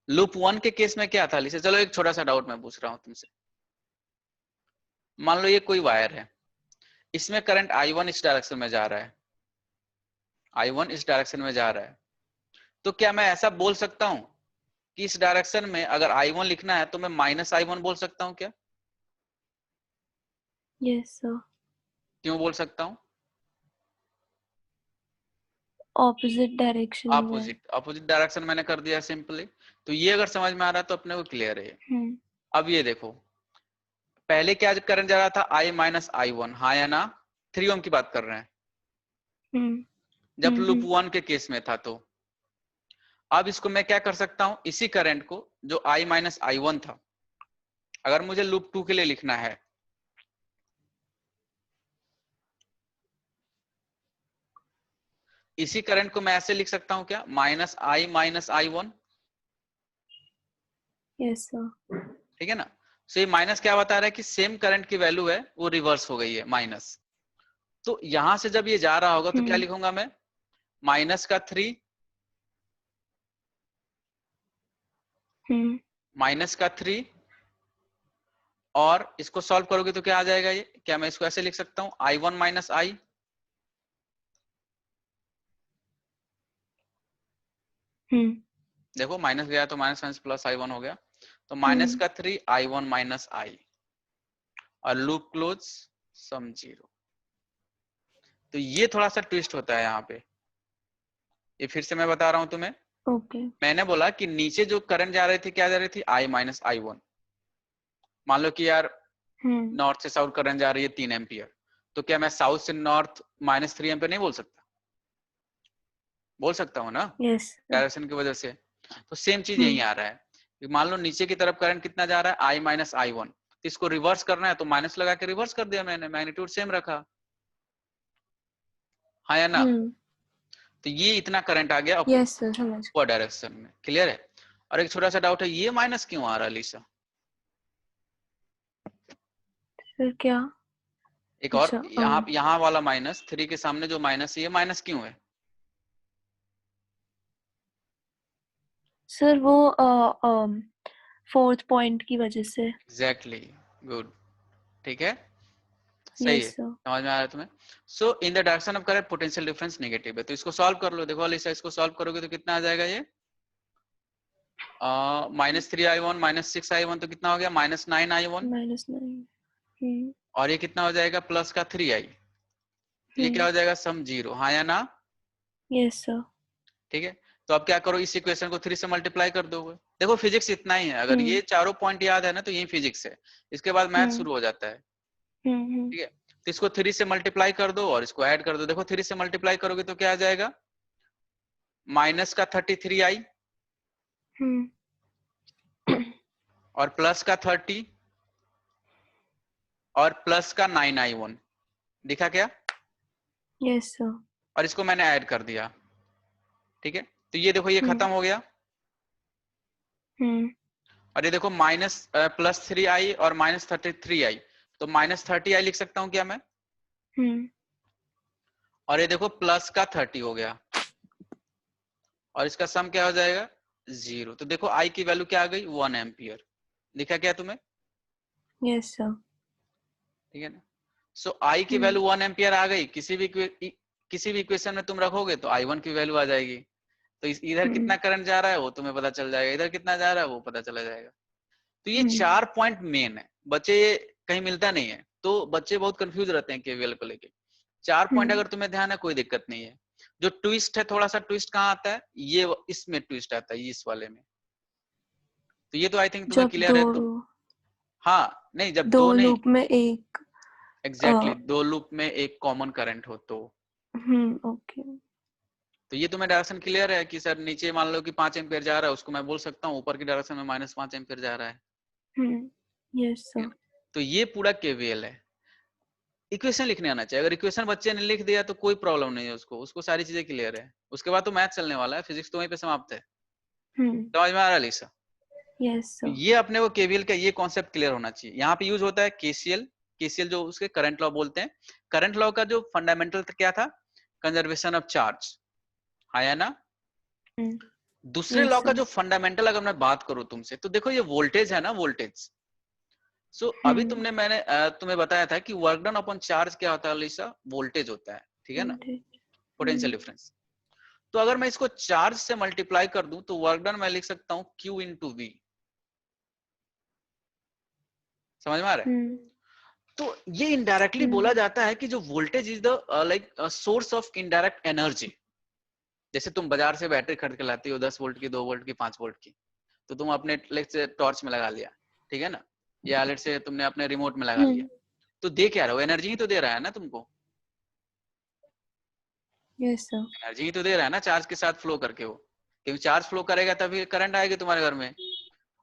लूप 1 के केस में क्या था लिसे? चलो एक छोटा सा डाउट मैं पूछ रहा हूँ तुमसे। मान लो ये कोई वायर है, इसमें करंट I1 इस डायरेक्शन में जा रहा है, I1 इस डायरेक्शन में जा रहा है। तो क्या मैं ऐसा बोल सकता हूँ कि इस डायरेक्शन में अगर I1 लिखना है तो मैं -I1 बोल सकता हूँ क्या? Yes sir. क्यों बोल सकता हूँ? ऑपोजिट डायरेक्शन में। अपोजिट अपोजिट डायरेक्शन मैंने कर दिया सिंपली। तो ये अगर समझ में आ रहा है तो अपने को क्लियर है। हम्म अब ये देखो, पहले क्या करंट जा रहा था? I-i1। हाँ या ना? 3 ओम की बात कर रहे हैं हम्म जब लूप हम्म 1 के केस में था। तो अब इसको मैं क्या कर सकता हूं? इसी करंट को जो I-i1 था, अगर मुझे लूप 2 के लिए लिखना है, इसी करंट को मैं ऐसे लिख सकता हूं क्या? -I-i1। Yes sir. ठीक है ना। सो ये माइनस क्या बता रहा है कि सेम करंट की वैल्यू है वो रिवर्स हो गई है, माइनस। तो यहां से जब ये जा रहा होगा तो क्या हम्म लिखूंगा मैं? -3, हम्म -3, और इसको सॉल्व करोगे तो क्या आ जाएगा? ये क्या मैं इसको ऐसे लिख सकता हूं? I1 - I। हम्म देखो माइनस गया तो माइनस माइनस प्लस I1 हो गया। तो हम्म -3 I1 - I, और लूप क्लोज, सम 0। तो ये थोड़ा सा ट्विस्ट होता है यहाँ पे। ये फिर से मैं बता रहा हूं तुम्हें। ओके। मैंने बोला कि नीचे जो करंट जा रही थी, क्या जा रही थी? I - I1। मान लो कि यार हम्म नॉर्थ से साउथ करंट जा रही है 3 एम्पियर, तो क्या मैं साउथ से नॉर्थ -3 एम्पियर नहीं बोल सकता? बोल सकता हूँ ना, यस सर। डायरेक्शन की वजह से। तो सेम चीज यही हम्म आ रहा है कि मान लो नीचे की तरफ करंट कितना जा रहा है, आई माइनस आई वन, तो इसको रिवर्स करना है तो माइनस लगा के रिवर्स कर दिया मैंने, मैग्नीट्यूड सेम रखा, हाँ या ना। हम्म तो ये इतना करंट आ गया यस सर, समझ। अपवर्ड डायरेक्शन में, क्लियर है। और एक छोटा सा डाउट है, ये माइनस क्यों आ रहा है लिसा? फिर क्या? एक और, अच्छा यहाँ वाला माइनस 3 के सामने जो माइनस है, ये माइनस क्यों है? सर वो फोर्थ पॉइंट की वजह से। एग्जैक्टली, गुड, ठीक है, सही है, यस सर। समझ में आ रहा है तुम्हें। So in the direction of current potential difference negative है, तो इसको सॉल्व कर लो। देखो अलीसा, इसको सॉल्व करोगे तो कितना आ जाएगा ये, -3i1 -6i1, तो कितना हो गया, -9i1। -9। और ये कितना हो जाएगा, प्लस का 3i, तो ये क्या हो जाएगा, सम 0, हाँ या ना। Yes sir. ठीक है, तो अब क्या करो, इस इक्वेशन को 3 से मल्टीप्लाई कर दोगे। देखो फिजिक्स इतना ही है, अगर ये चारों पॉइंट याद है ना तो यही फिजिक्स है, इसके बाद मैथ शुरू हो जाता है। ठीक है, तो इसको 3 से मल्टीप्लाई कर दो और इसको ऐड कर दो। देखो 3 से मल्टीप्लाई करोगे तो क्या आ जाएगा, माइनस का 33i और प्लस का 30 और प्लस का 9i1, दिखा क्या? Yes sir. और इसको मैंने ऐड कर दिया। ठीक है, तो ये देखो ये खत्म हो गया, और ये देखो माइनस +3i और -33i, तो -30i लिख सकता हूं क्या मैं? और ये देखो प्लस का 30 हो गया, और इसका सम क्या हो जाएगा, 0। तो देखो आई की वैल्यू क्या आ गई, 1 एम्पियर, दिखा क्या तुम्हें? Yes sir. ठीक है ना। सो आई की वैल्यू 1 एम्पियर आ गई, किसी भी इक्वेशन में तुम रखोगे तो i1 की वैल्यू आ जाएगी। तो इधर कितना करंट जा रहा है वो तुम्हें पता चल जाएगा, इधर कितना जा रहा है वो पता चला जाएगा। तो ये 4 पॉइंट मेन है, बच्चे ये कहीं मिलता नहीं है, तो बच्चे बहुत कंफ्यूज रहते हैं केवीएल को लेके। 4 पॉइंट अगर तुम्हें ध्यान है कोई दिक्कत नहीं है। जो ट्विस्ट है, थोड़ा सा ट्विस्ट कहाँ आता है, ये इसमें ट्विस्ट आता है, इस वाले में। तो ये तो आई थिंक तुम्हें जब क्लियर है तो। हाँ नहीं, जब दो दो नहीं, लूप में एक। एग्जैक्टली दो लूप में एक कॉमन करंट हो ओके। तो ये तुम्हें डायरेक्शन क्लियर है कि सर नीचे मान लो कि 5 एम्पियर जा रहा है, उसको मैं बोल सकता हूँ ऊपर की डायरेक्शन में -5 एम्पियर जा रहा है। यस ठीक है सर। ना? तो ये पूरा केवीएल है। इक्वेशन लिखने आना चाहिए, अगर इक्वेशन बच्चे ने लिख दिया तो कोई प्रॉब्लम नहीं है, उसको सारी चीजें क्लियर है। उसके बाद तो मैथ चलने वाला है, फिजिक्स तो वहीं पे समाप्त है। समझ में आ रहा है लिसा? यस तो सर। ये अपने को केवीएल का ये कॉन्सेप्ट क्लियर होना चाहिए। यहाँ पे यूज होता है केसीएल, केसीएल जो उसके करंट लॉ बोलते हैं। करंट लॉ का जो फंडामेंटल क्या था, कंजर्वेशन ऑफ चार्ज, हाँ या ना। दूसरे लॉ यस का सर। जो फंडामेंटल अगर मैं बात करूं तुमसे, तो देखो ये वोल्टेज है ना, वोल्टेज। सो अभी मैंने तुम्हें बताया था कि वर्क डन अपॉन चार्ज क्या होता है लिसा, वोल्टेज होता है, ठीक है ना, पोटेंशियल डिफरेंस। तो अगर मैं इसको चार्ज से मल्टीप्लाई कर दूं तो वर्क डन मैं लिख सकता हूं Q इंटू वी। समझ में आ रहा है? तो ये इनडायरेक्टली बोला जाता है कि जो voltage is the like source of indirect energy. जैसे तुम बाजार से बैटरी खरीद के लाती हो 10 वोल्ट की, 2 वोल्ट की, 5 वोल्ट की, तो तुम अपने लेट से टॉर्च में लगा लिया, ठीक है ना, या लेट से तुमने अपने रिमोट में लगा लिया, तो दे क्या रहा हो, एनर्जी ही तो दे रहा है ना तुमको। Yes sir. एनर्जी ही तो दे रहा है ना, चार्ज के साथ फ्लो करके वो, क्योंकि चार्ज फ्लो करेगा तभी करंट आएगी तुम्हारे घर में।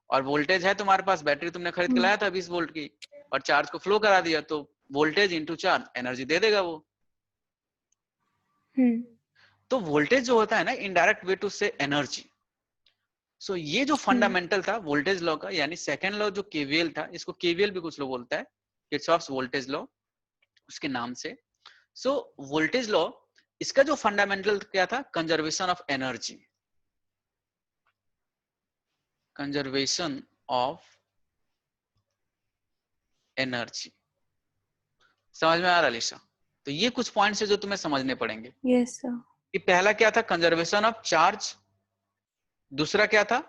और वोल्टेज है तुम्हारे पास, बैटरी तुमने खरीद के लाया था 20 वोल्ट की, और चार्ज को फ्लो करा दिया, तो वोल्टेज इंटू चार्ज एनर्जी दे देगा वो। तो वोल्टेज जो होता है ना, इनडायरेक्ट वे टू से एनर्जी। सो ये जो फंडामेंटल था वोल्टेज लॉ का, यानी सेकंड लॉ जो केवीएल था, इसको केवीएल भी कुछ लोग बोलता है, किरचॉफ्स वोल्टेज लॉ उसके नाम से। सो वोल्टेज लॉ, इसका जो फंडामेंटल क्या था, conservation of energy, conservation of energy. समझ में आ रहा लिशा? तो ये कुछ पॉइंट्स है जो तुम्हें समझने पड़ेंगे। Yes sir. कि पहला क्या था, कंजर्वेशन ऑफ चार्ज। दूसरा क्या था,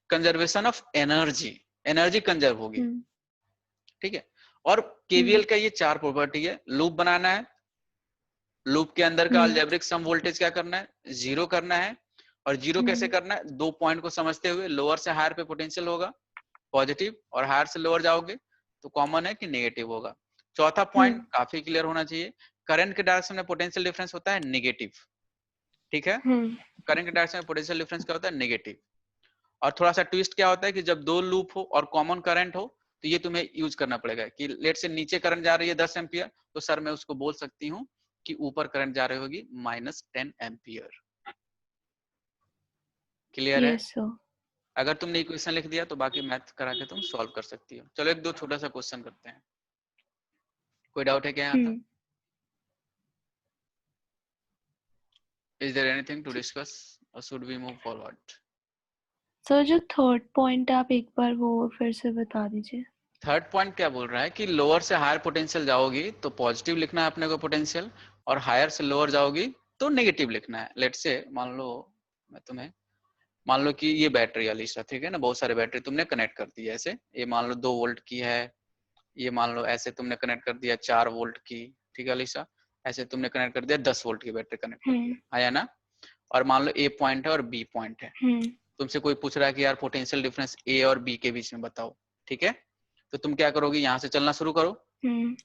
conservation of energy, energy conserve होगी। ठीक है, और केवीएल का ये 4 प्रॉपर्टी है। लूप बनाना है, लूप के अंदर का अलजेब्रिक सम वोल्टेज क्या करना है, 0 करना है। और 0 कैसे करना है, 2 पॉइंट को समझते हुए, लोअर से हायर पे पोटेंशियल होगा पॉजिटिव, और हायर से लोअर जाओगे तो कॉमन है कि नेगेटिव होगा। चौथा पॉइंट काफी क्लियर होना चाहिए, करंट के डायरेक्शन में पोटेंशियल डिफरेंस होता है नेगेटिव। ठीक है। करंट के डायरेक्शन में पोटेंशियल डिफरेंस क्या होता है? नेगेटिव। और थोड़ा सा ट्विस्ट क्या होता है कि जब दो लूप हो और कॉमन करंट हो तो ये तुम्हें यूज करना पड़ेगा कि लेट से नीचे करंट जा रही है 10 एम्पियर, तो सर मैं उसको बोल सकती हूँ कि ऊपर करंट जा रही होगी -10 एम्पियर। क्लियर है? Yes sir. अगर तुमने इक्वेशन लिख दिया तो बाकी मैथ करा के तुम सॉल्व कर सकती हो। चलो एक दो छोटा सा क्वेश्चन करते हैं। कोई डाउट है क्या यहाँ तक? Is there anything to discuss or should we move forward? Sir जो थर्ड पॉइंट आप एक बार वो फिर से बता दीजिए। थर्ड पॉइंट क्या बोल रहा है कि लोअर से हायर पोटेंशियल जाओगी तो पॉजिटिव लिखना है अपने को पोटेंशियल, और हायर से लोअर जाओगी तो नेगेटिव लिखना है। लेट से मान लो मैं तुम्हें, मान लो कि ये बैटरी अलीशा, ठीक है ना, बहुत सारे बैटरी तुमने कनेक्ट कर दी है ऐसे। ये मान लो 2 वोल्ट की है, ये मान लो ऐसे तुमने कनेक्ट कर दिया 4 वोल्ट की, ठीक है अलीशा। ऐसे तुमने कनेक्ट कर दिया 10 वोल्ट की बैटरी कनेक्ट कर दिया, आया ना। और मान लो ए पॉइंट है और बी पॉइंट है। तुमसे कोई पूछ रहा है कि यार पोटेंशियल डिफरेंस ए और बी के बीच में बताओ, ठीक है। तो तुम क्या करोगे, यहाँ से चलना शुरू करो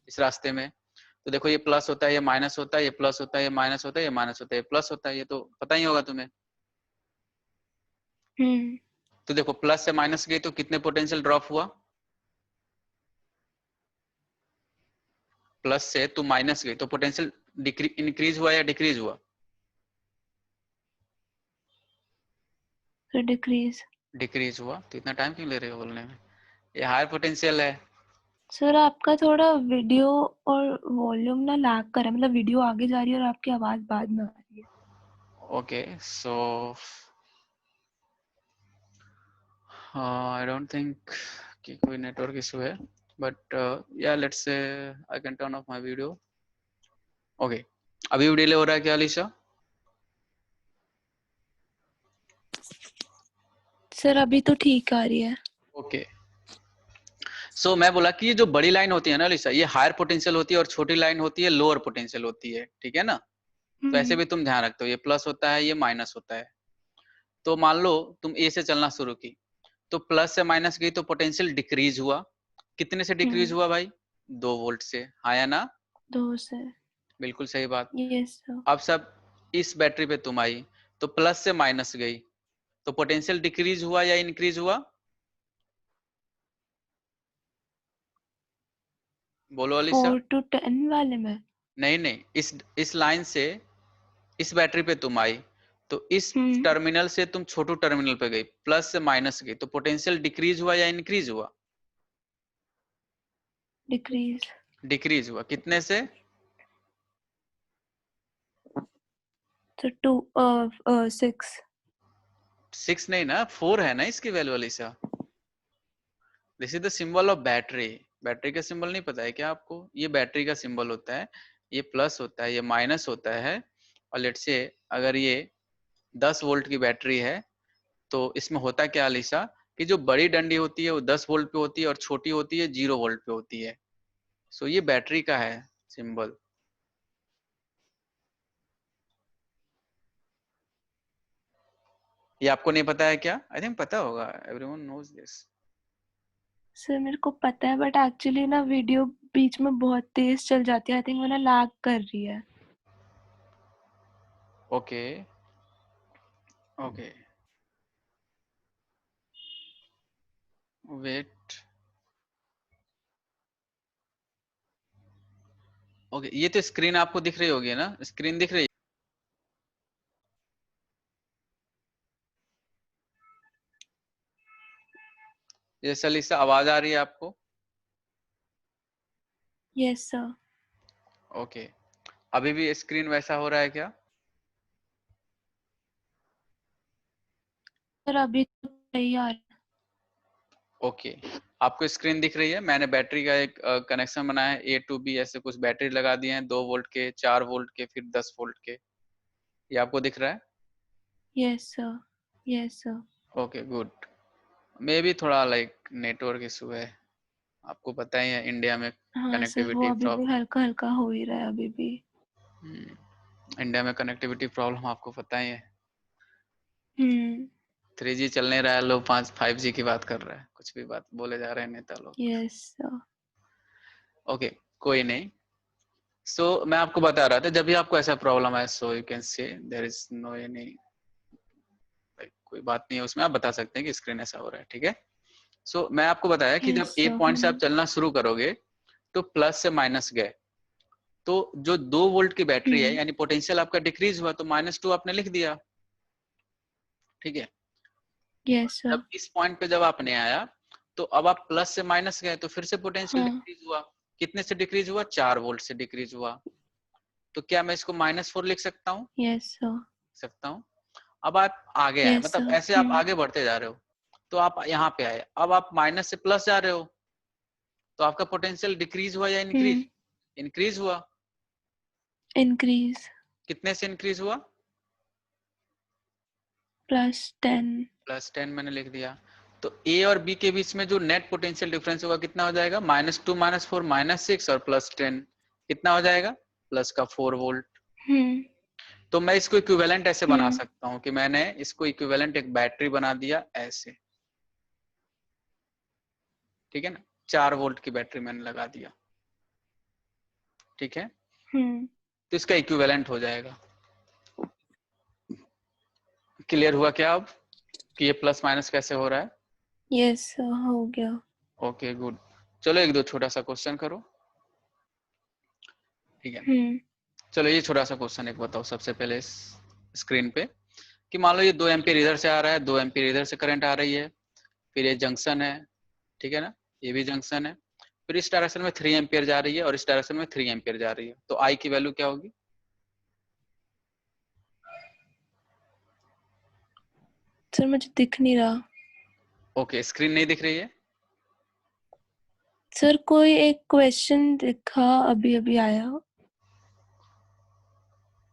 इस रास्ते में। तो देखो ये प्लस होता है, ये माइनस होता है, ये प्लस होता है, ये माइनस होता है, ये माइनस होता है, ये प्लस होता है, ये तो पता ही होगा तुम्हें। तो देखो प्लस से माइनस गई तो कितने पोटेंशियल ड्रॉप हुआ? प्लस से तू माइनस गई तो पोटेंशियल इंक्रीज हुआ या डिक्रीज हुआ? डिक्रीज। डिक्रीज हुआ। तो इतना टाइम क्यों ले रहे हो बोलने में? ये हायर पोटेंशियल है। सर आपका थोड़ा वीडियो और वॉल्यूम ना लैग कर रहा है, मतलब वीडियो आगे जा रही है और आपकी आवाज बाद में आ रही है। Okay so I don't think कि कोई नेटवर्क इशू है, बट या let's say I can turn off my video. Okay, अभी डिले हो रहा है क्या अलीशा? सर अभी तो ठीक आ रही है। ओके सो मैं बोला कि ये जो बड़ी लाइन होती है ना अलीशा, ये हायर पोटेंशियल होती है और छोटी लाइन होती है लोअर पोटेंशियल होती है, ठीक है ना। तो ऐसे भी तुम ध्यान रखते हो, ये प्लस होता है, ये माइनस होता है। तो मान लो तुम ए से चलना शुरू की, तो प्लस से माइनस गई तो पोटेंशियल डिक्रीज हुआ। कितने से डिक्रीज हुआ भाई? 2 वोल्ट से, हाँ या ना? 2 से। बिल्कुल सही बात। Yes sir. अब सब इस बैटरी पे तुम आई तो प्लस से माइनस गई तो पोटेंशियल डिक्रीज हुआ या इंक्रीज हुआ? बोलो अलीशा। 4 to 10 वाले में। नहीं नहीं, इस लाइन से इस बैटरी पे तुम आई तो इस टर्मिनल से तुम छोटू टर्मिनल पे गई, प्लस से माइनस गई तो पोटेंशियल डिक्रीज हुआ या इंक्रीज हुआ? डिक्रीज। डिक्रीज हुआ। कितने से? तो 2 6। 6 नहीं ना, 4 है ना इसकी value Alisha. This is the symbol of battery. Battery का सिंबल नहीं पता है क्या आपको? ये बैटरी का सिंबल होता है, ये प्लस होता है, ये माइनस होता है। और लेट से अगर ये 10 वोल्ट की बैटरी है तो इसमें होता क्या अलीशा कि जो बड़ी डंडी होती है वो 10 वोल्ट पे होती है और छोटी होती है 0 वोल्ट पे होती है। सो ये बैटरी का है सिंबल। ये आपको नहीं पता है क्या? आई थिंक पता होगा, एवरीवन नोज दिस। सर मेरे को पता है बट एक्चुअली ना वीडियो बीच में बहुत तेज चल जाती है, आई थिंक वो ना लैग कर रही है। Okay okay wait. ओके ये तो स्क्रीन आपको दिख रही होगी ना, स्क्रीन दिख रही है? जैसे अलीशा आवाज आ रही है आपको? Yes sir. ओके अभी भी स्क्रीन वैसा हो रहा है क्या? सर अभी तो सही आ रहा है। ओके आपको स्क्रीन दिख रही है? मैंने बैटरी का एक कनेक्शन बनाया है, ए टू बी ऐसे कुछ बैटरी लगा दिए हैं, 2 वोल्ट के, 4 वोल्ट के, फिर 10 वोल्ट के। ये आपको दिख रहा है? Yes sir. Yes sir. Okay good. मे भी थोड़ा लाइक नेटवर्क इशू है, आपको पता ही है इंडिया में हाँ सर वो कनेक्टिविटी अभी भी प्रॉब्लम। हल्का हल्का हो ही रहा है अभी भी। इंडिया में कनेक्टिविटी प्रॉब्लम आपको पता ही है। हम्म। 3G चल नहीं रहा है, लोग 5G की बात कर रहे हैं, कुछ भी बात बोले जा रहे हैं नेता लोग। Yes sir. ओके कोई नहीं, मैं आपको बता रहा था, जब भी आपको ऐसा प्रॉब्लम है, so you can say there is no any, कोई बात नहीं है उसमें, आप बता सकते हैं कि स्क्रीन ऐसा हो रहा है, ठीक है। मैं आपको बताया कि यस जब ए सर। पॉइंट से आप चलना शुरू करोगे तो प्लस से माइनस गए, तो जो 2 वोल्ट की बैटरी है यानी पोटेंशियल आपका डिक्रीज हुआ, तो -2 आपने लिख दिया, ठीक है। Yes sir. जब इस पॉइंट पे जब आपने आया, तो अब आप प्लस से माइनस गए, तो फिर से पोटेंशियल हाँ। डिक्रीज हुआ। कितने से डिक्रीज हुआ? 4 वोल्ट से डिक्रीज हुआ। तो क्या मैं इसको -4 लिख सकता हूँ? Yes sir. सकता हूँ। अब आप आगे आए, यस मतलब सर। ऐसे आप आगे बढ़ते जा रहे हो, तो आप यहाँ पे आए, अब आप माइनस से प्लस जा रहे हो, तो आपका पोटेंशियल डिक्रीज हुआ या इंक्रीज? इंक्रीज हुआ। इंक्रीज। कितने से इंक्रीज हुआ? +10। +10 मैंने लिख दिया। तो ए और बी के बीच में जो नेट पोटेंशियल डिफरेंस होगा कितना हो जाएगा? -2 -4 -6 और +10 कितना हो जाएगा? प्लस का 4 वोल्ट। तो मैं इसको इक्विवेलेंट ऐसे बना सकता हूँ कि मैंने इसको इक्विवेलेंट एक बैटरी बना दिया ऐसे, ठीक है ना। 4 वोल्ट की बैटरी मैंने लगा दिया, ठीक है। तो इसका इक्विवेलेंट हो जाएगा। क्लियर हुआ क्या अब कि ये प्लस माइनस कैसे हो रहा है? यस सर, हो गया। Okay good. चलो एक दो छोटा सा क्वेश्चन करो, ठीक है। चलो ये छोटा सा क्वेश्चन एक बताओ सबसे पहले इस स्क्रीन पे, कि मान लो ये 2 एम्पियर इधर से आ रहा है, 2 एम्पियर इधर से करंट आ रही है, फिर ये जंक्शन है, ठीक है ना, ये भी जंक्शन है, फिर इस डायरेक्शन में 3 एम्पियर जा रही है और इस डायरेक्शन में 3 एम्पियर जा रही है, तो आई की वैल्यू क्या होगी? सर मुझे दिख नहीं रहा। ओके, स्क्रीन नहीं दिख रही है? सर कोई एक क्वेश्चन दिखा, अभी अभी आया।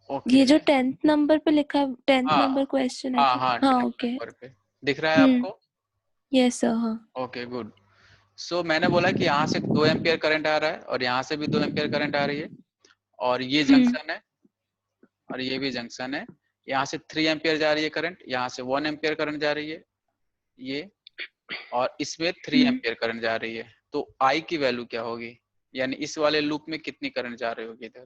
ओके। ये जो 10th नंबर पे लिखा है, 10th हाँ नंबर क्वेश्चन है हाँ क्या? हाँ, हाँ 10 ओके। नंबर पे दिख रहा है आपको? Yes sir. हाँ। Okay good. मैंने बोला कि यहाँ से 2 एम्पियर करंट आ रहा है और यहाँ से भी 2 एम्पियर करंट आ रही है, और ये जंक्शन है और ये भी जंक्शन है। यहाँ से 3 एम्पियर जा रही है करंट, यहाँ से 1 एम्पियर करंट जा रही है ये, और इसमें 3 एम्पियर करंट जा रही है। तो आई की वैल्यू क्या होगी, यानी इस वाले लूप में कितनी करंट जा रही होगी इधर?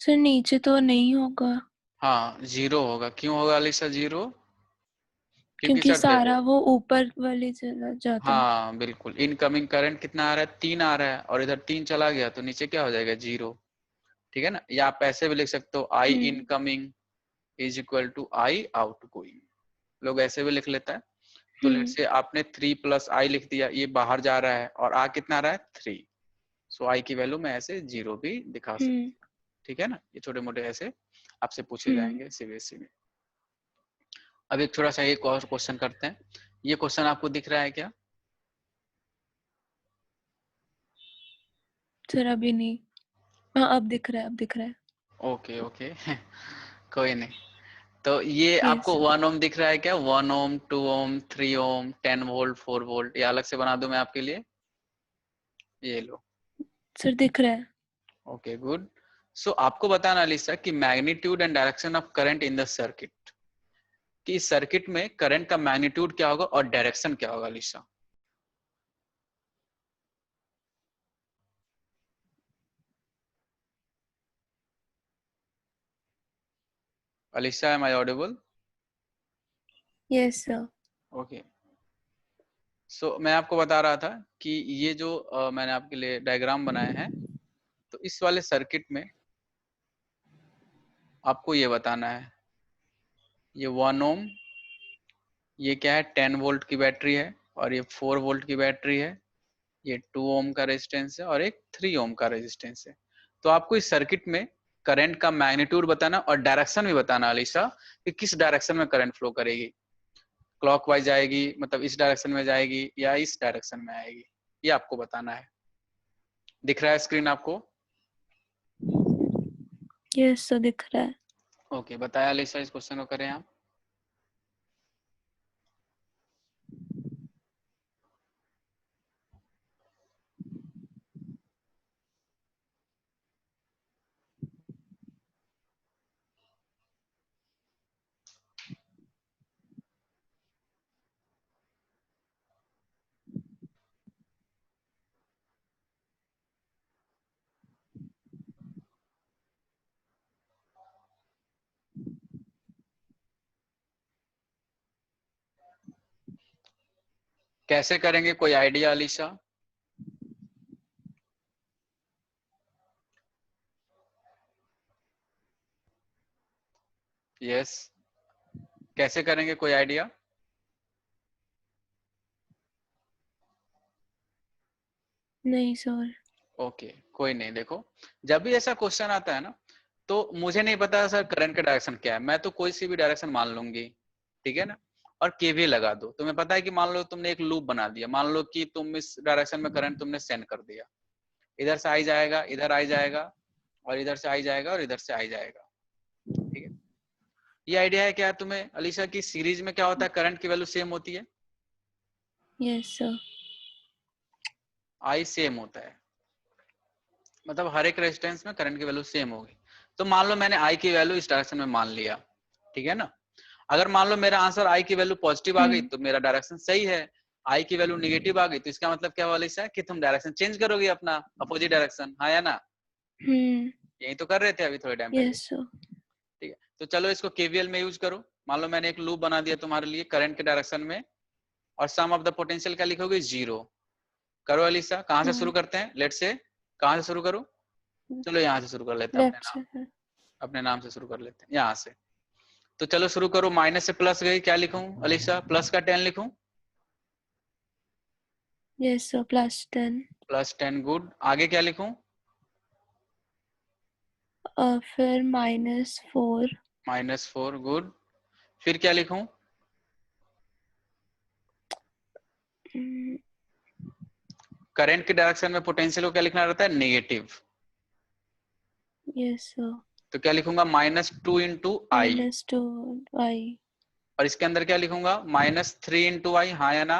सर नीचे तो नहीं होगा, हाँ जीरो होगा। क्यों होगा अलीशा जीरो? क्योंकि क्योंकि सर देखो, सारा वो ऊपर वाले चला जाता है। हाँ बिल्कुल, इनकमिंग करंट कितना आ रहा है? 3 आ रहा है, और इधर 3 चला गया तो नीचे क्या हो जाएगा? जीरो, ठीक है ना। या आप ऐसे भी लिख सकते हो, I incoming is equal to I outgoing, लोग ऐसे भी लिख लेता है। तो लेट से आपने 3 + आई लिख दिया, ये बाहर जा रहा है, और आ कितना आ रहा है? 3। आई की वैल्यू मैं ऐसे जीरो भी दिखा सकता हूँ, ठीक है ना। ये छोटे मोटे ऐसे आपसे पूछे जाएंगे सीबीएसई में। अब एक थोड़ा सा एक और क्वेश्चन करते हैं। ये क्वेश्चन आपको दिख रहा है क्या? सर अभी नहीं। हाँ अब दिख रहा है, अब दिख रहा है। ओके ओके कोई नहीं। तो ये यस। आपको 1 ओम दिख रहा है क्या? 1 ओम, 2 ओम, 3 ओम, 10 वोल्ट, 4 वोल्ट, ये अलग से बना दूं मैं आपके लिए? ये लो। सर दिख रहा है। Okay good. आपको बताना अलीसा कि magnitude and direction of current in the circuit, कि इस सर्किट में करंट का मैग्नीट्यूड क्या होगा और डायरेक्शन क्या होगा Alisa? Alisa am I audible? Yes sir. Okay. मैं आपको बता रहा था कि ये जो मैंने आपके लिए डायग्राम बनाए हैं, तो इस वाले सर्किट में आपको ये बताना है, ये 1 ओम, ये क्या है? 10 वोल्ट की बैटरी है, और ये 4 वोल्ट की बैटरी है, ये 2 ओम का रेजिस्टेंस है और एक 3 ओम का रेजिस्टेंस है। तो आपको इस सर्किट में करंट का मैग्नीट्यूड बताना और डायरेक्शन भी बताना अलीशा, कि किस डायरेक्शन में करंट फ्लो करेगी, क्लॉकवाइज आएगी, मतलब इस डायरेक्शन में जाएगी या इस डायरेक्शन में आएगी, ये आपको बताना है। दिख रहा है स्क्रीन आपको? यस सर दिख रहा है। ओके, बताया अलीशा, इस क्वेश्चन को करें आप। कैसे करेंगे, कोई आइडिया अलीशा? यस, कैसे करेंगे, कोई आइडिया? नहीं सर। ओके, कोई नहीं। देखो, जब भी ऐसा क्वेश्चन आता है ना, तो मुझे नहीं पता सर करंट का डायरेक्शन क्या है, मैं तो कोई सी भी डायरेक्शन मान लूंगी, ठीक है ना, और केवीएल लगा दो। तुम्हें पता है कि मान लो तुमने एक लूप बना दिया, मान लो कि तुम इस डायरेक्शन में करंट तुमने सेंड कर दिया, इधर से आई जाएगा, इधर आई जाएगा, और इधर से आई जाएगा, और इधर से आई जाएगा, ठीक है। ये आइडिया है क्या तुम्हें अलीशा की सीरीज में क्या होता है, करंट की वैल्यू सेम होती है, यस सर। आई सेम होता है, मतलब हर एक रेजिस्टेंस में करंट की वैल्यू सेम होगी। तो मान लो मैंने आई की वैल्यू इस डायरेक्शन में मान लिया, ठीक है ना। अगर मान लो मेरा आंसर आई की वैल्यू पॉजिटिव आ गई तो मेरा डायरेक्शन सही है, आई की वैल्यू निगेटिव आ गई तो इसका मतलब क्या हुआ अलीशा, कि तुम डायरेक्शन चेंज करोगे अपना, अपोजिट डायरेक्शन, हाँ या ना? यही तो कर रहे थे अभी थोड़े टाइम पहले, यस सर। ठीक है। तो चलो इसको केवीएल में यूज करो। मान लो मैंने एक लूप बना दिया तुम्हारे लिए करंट के डायरेक्शन में, और सम ऑफ द पोटेंशियल क्या लिखोगे, 0। करो अलीशा, कहाँ से शुरू करते हैं, लेट से, कहाँ से शुरू करूं? चलो यहाँ से शुरू कर लेते हैं, लेफ्ट से सर। अपने नाम से शुरू कर लेते हैं यहाँ से। तो चलो शुरू करो, माइनस से प्लस गई, क्या लिखूं अलीशा, प्लस का 10 लिखूं? Yes sir, +10। +10, गुड। आगे क्या लिखूं? फिर -4। -4, गुड। फिर क्या लिखूं? करंट के डायरेक्शन में पोटेंशियल को क्या लिखना रहता है, नेगेटिव। Yes sir. तो क्या लिखूंगा, -2 इंटू आई। -2i। और इसके अंदर क्या लिखूंगा, -3 इंटू आई, हाँ या ना?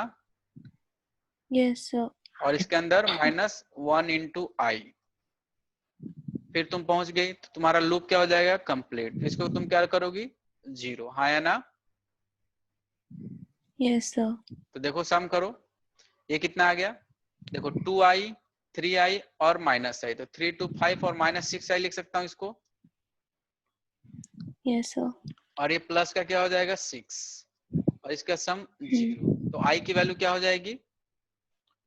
Yes sir. और इसके अंदर -1 इंटू आई। फिर तुम पहुंच गई तो तुम्हारा लूप क्या हो जाएगा, कंप्लीट। इसको तुम क्या करोगी, 0, हाँ या ना? Yes sir. तो देखो सम करो, ये कितना आ गया, देखो 2i, 3i और -i, तो 3 2 5 और -6i लिख सकता हूँ इसको। Yes sir. और ये प्लस का क्या हो जाएगा, 6, और इसका सम 0। तो i की वैल्यू क्या हो जाएगी,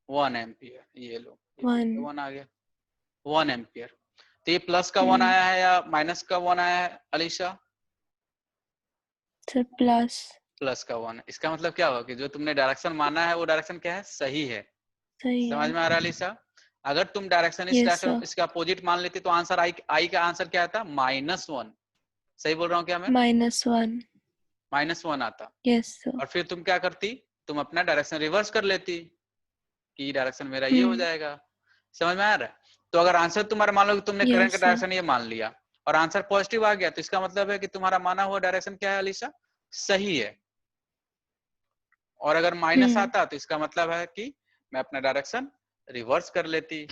1 एम्पियर। ये लो, ये 1। 1 आ गया, 1 एम्पियर। तो ये प्लस का 1 आया है या माइनस का 1 आया है अलीशा? Sir plus. प्लस का 1। इसका मतलब क्या होगा कि जो तुमने डायरेक्शन माना है वो डायरेक्शन क्या है, सही है। सही समझ है। में आ रहा है अलीशा? अगर तुम डायरेक्शन इस यस डायरेक्शन सर। इसका अपोजिट मान लेती तो आंसर आई का आंसर क्या आता, -1। सही बोल रहा हूँ क्या मैं? -1। -1 आता। Yes sir. और फिर तुम क्या करती, तुम अपना डायरेक्शन रिवर्स कर लेती, कि डायरेक्शन मेरा ये हो जाएगा। समझ में आ रहा है? तो अगर आंसर तुम्हारा, मान लो कि तुमने करंट का यस सर। डायरेक्शन ये मान लिया और आंसर पॉजिटिव आ गया, तो इसका मतलब है कि तुम्हारा माना हुआ डायरेक्शन क्या है अलीशा, सही है। और अगर माइनस आता तो इसका मतलब है कि मैं अपना डायरेक्शन रिवर्स कर लेती।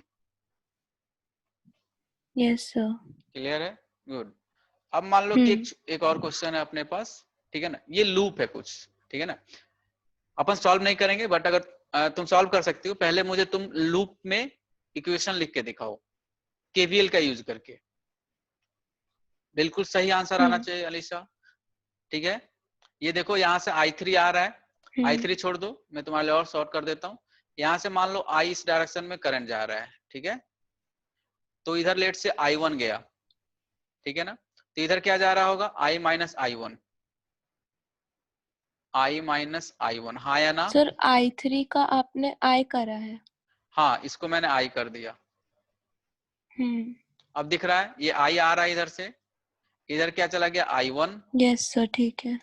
Yes sir. क्लियर है? गुड। अब मान लो कि एक और क्वेश्चन है अपने पास, ठीक है ना, ये लूप है कुछ, ठीक है ना, अपन सॉल्व नहीं करेंगे, बट अगर तुम सॉल्व कर सकती हो, पहले मुझे तुम लूप में इक्वेशन लिख के दिखाओ, केवीएल का यूज करके। बिल्कुल सही आंसर आना चाहिए अलीशा, ठीक है। ये देखो यहाँ से i3 आ रहा है, i3 छोड़ दो, मैं तुम्हारे लिए और शॉर्ट कर देता हूँ। यहाँ से मान लो i इस डायरेक्शन में करंट जा रहा है, ठीक है, तो इधर लेट से i1 गया, ठीक है ना, तो इधर क्या जा रहा होगा, i माइनस i1, i-i1, हाँ या ना? सर i3 का आपने i करा है। हाँ, इसको मैंने i कर दिया। अब दिख रहा है ये i आ रहा है इधर से, इधर क्या चला गया, i1। यस सर, ठीक है।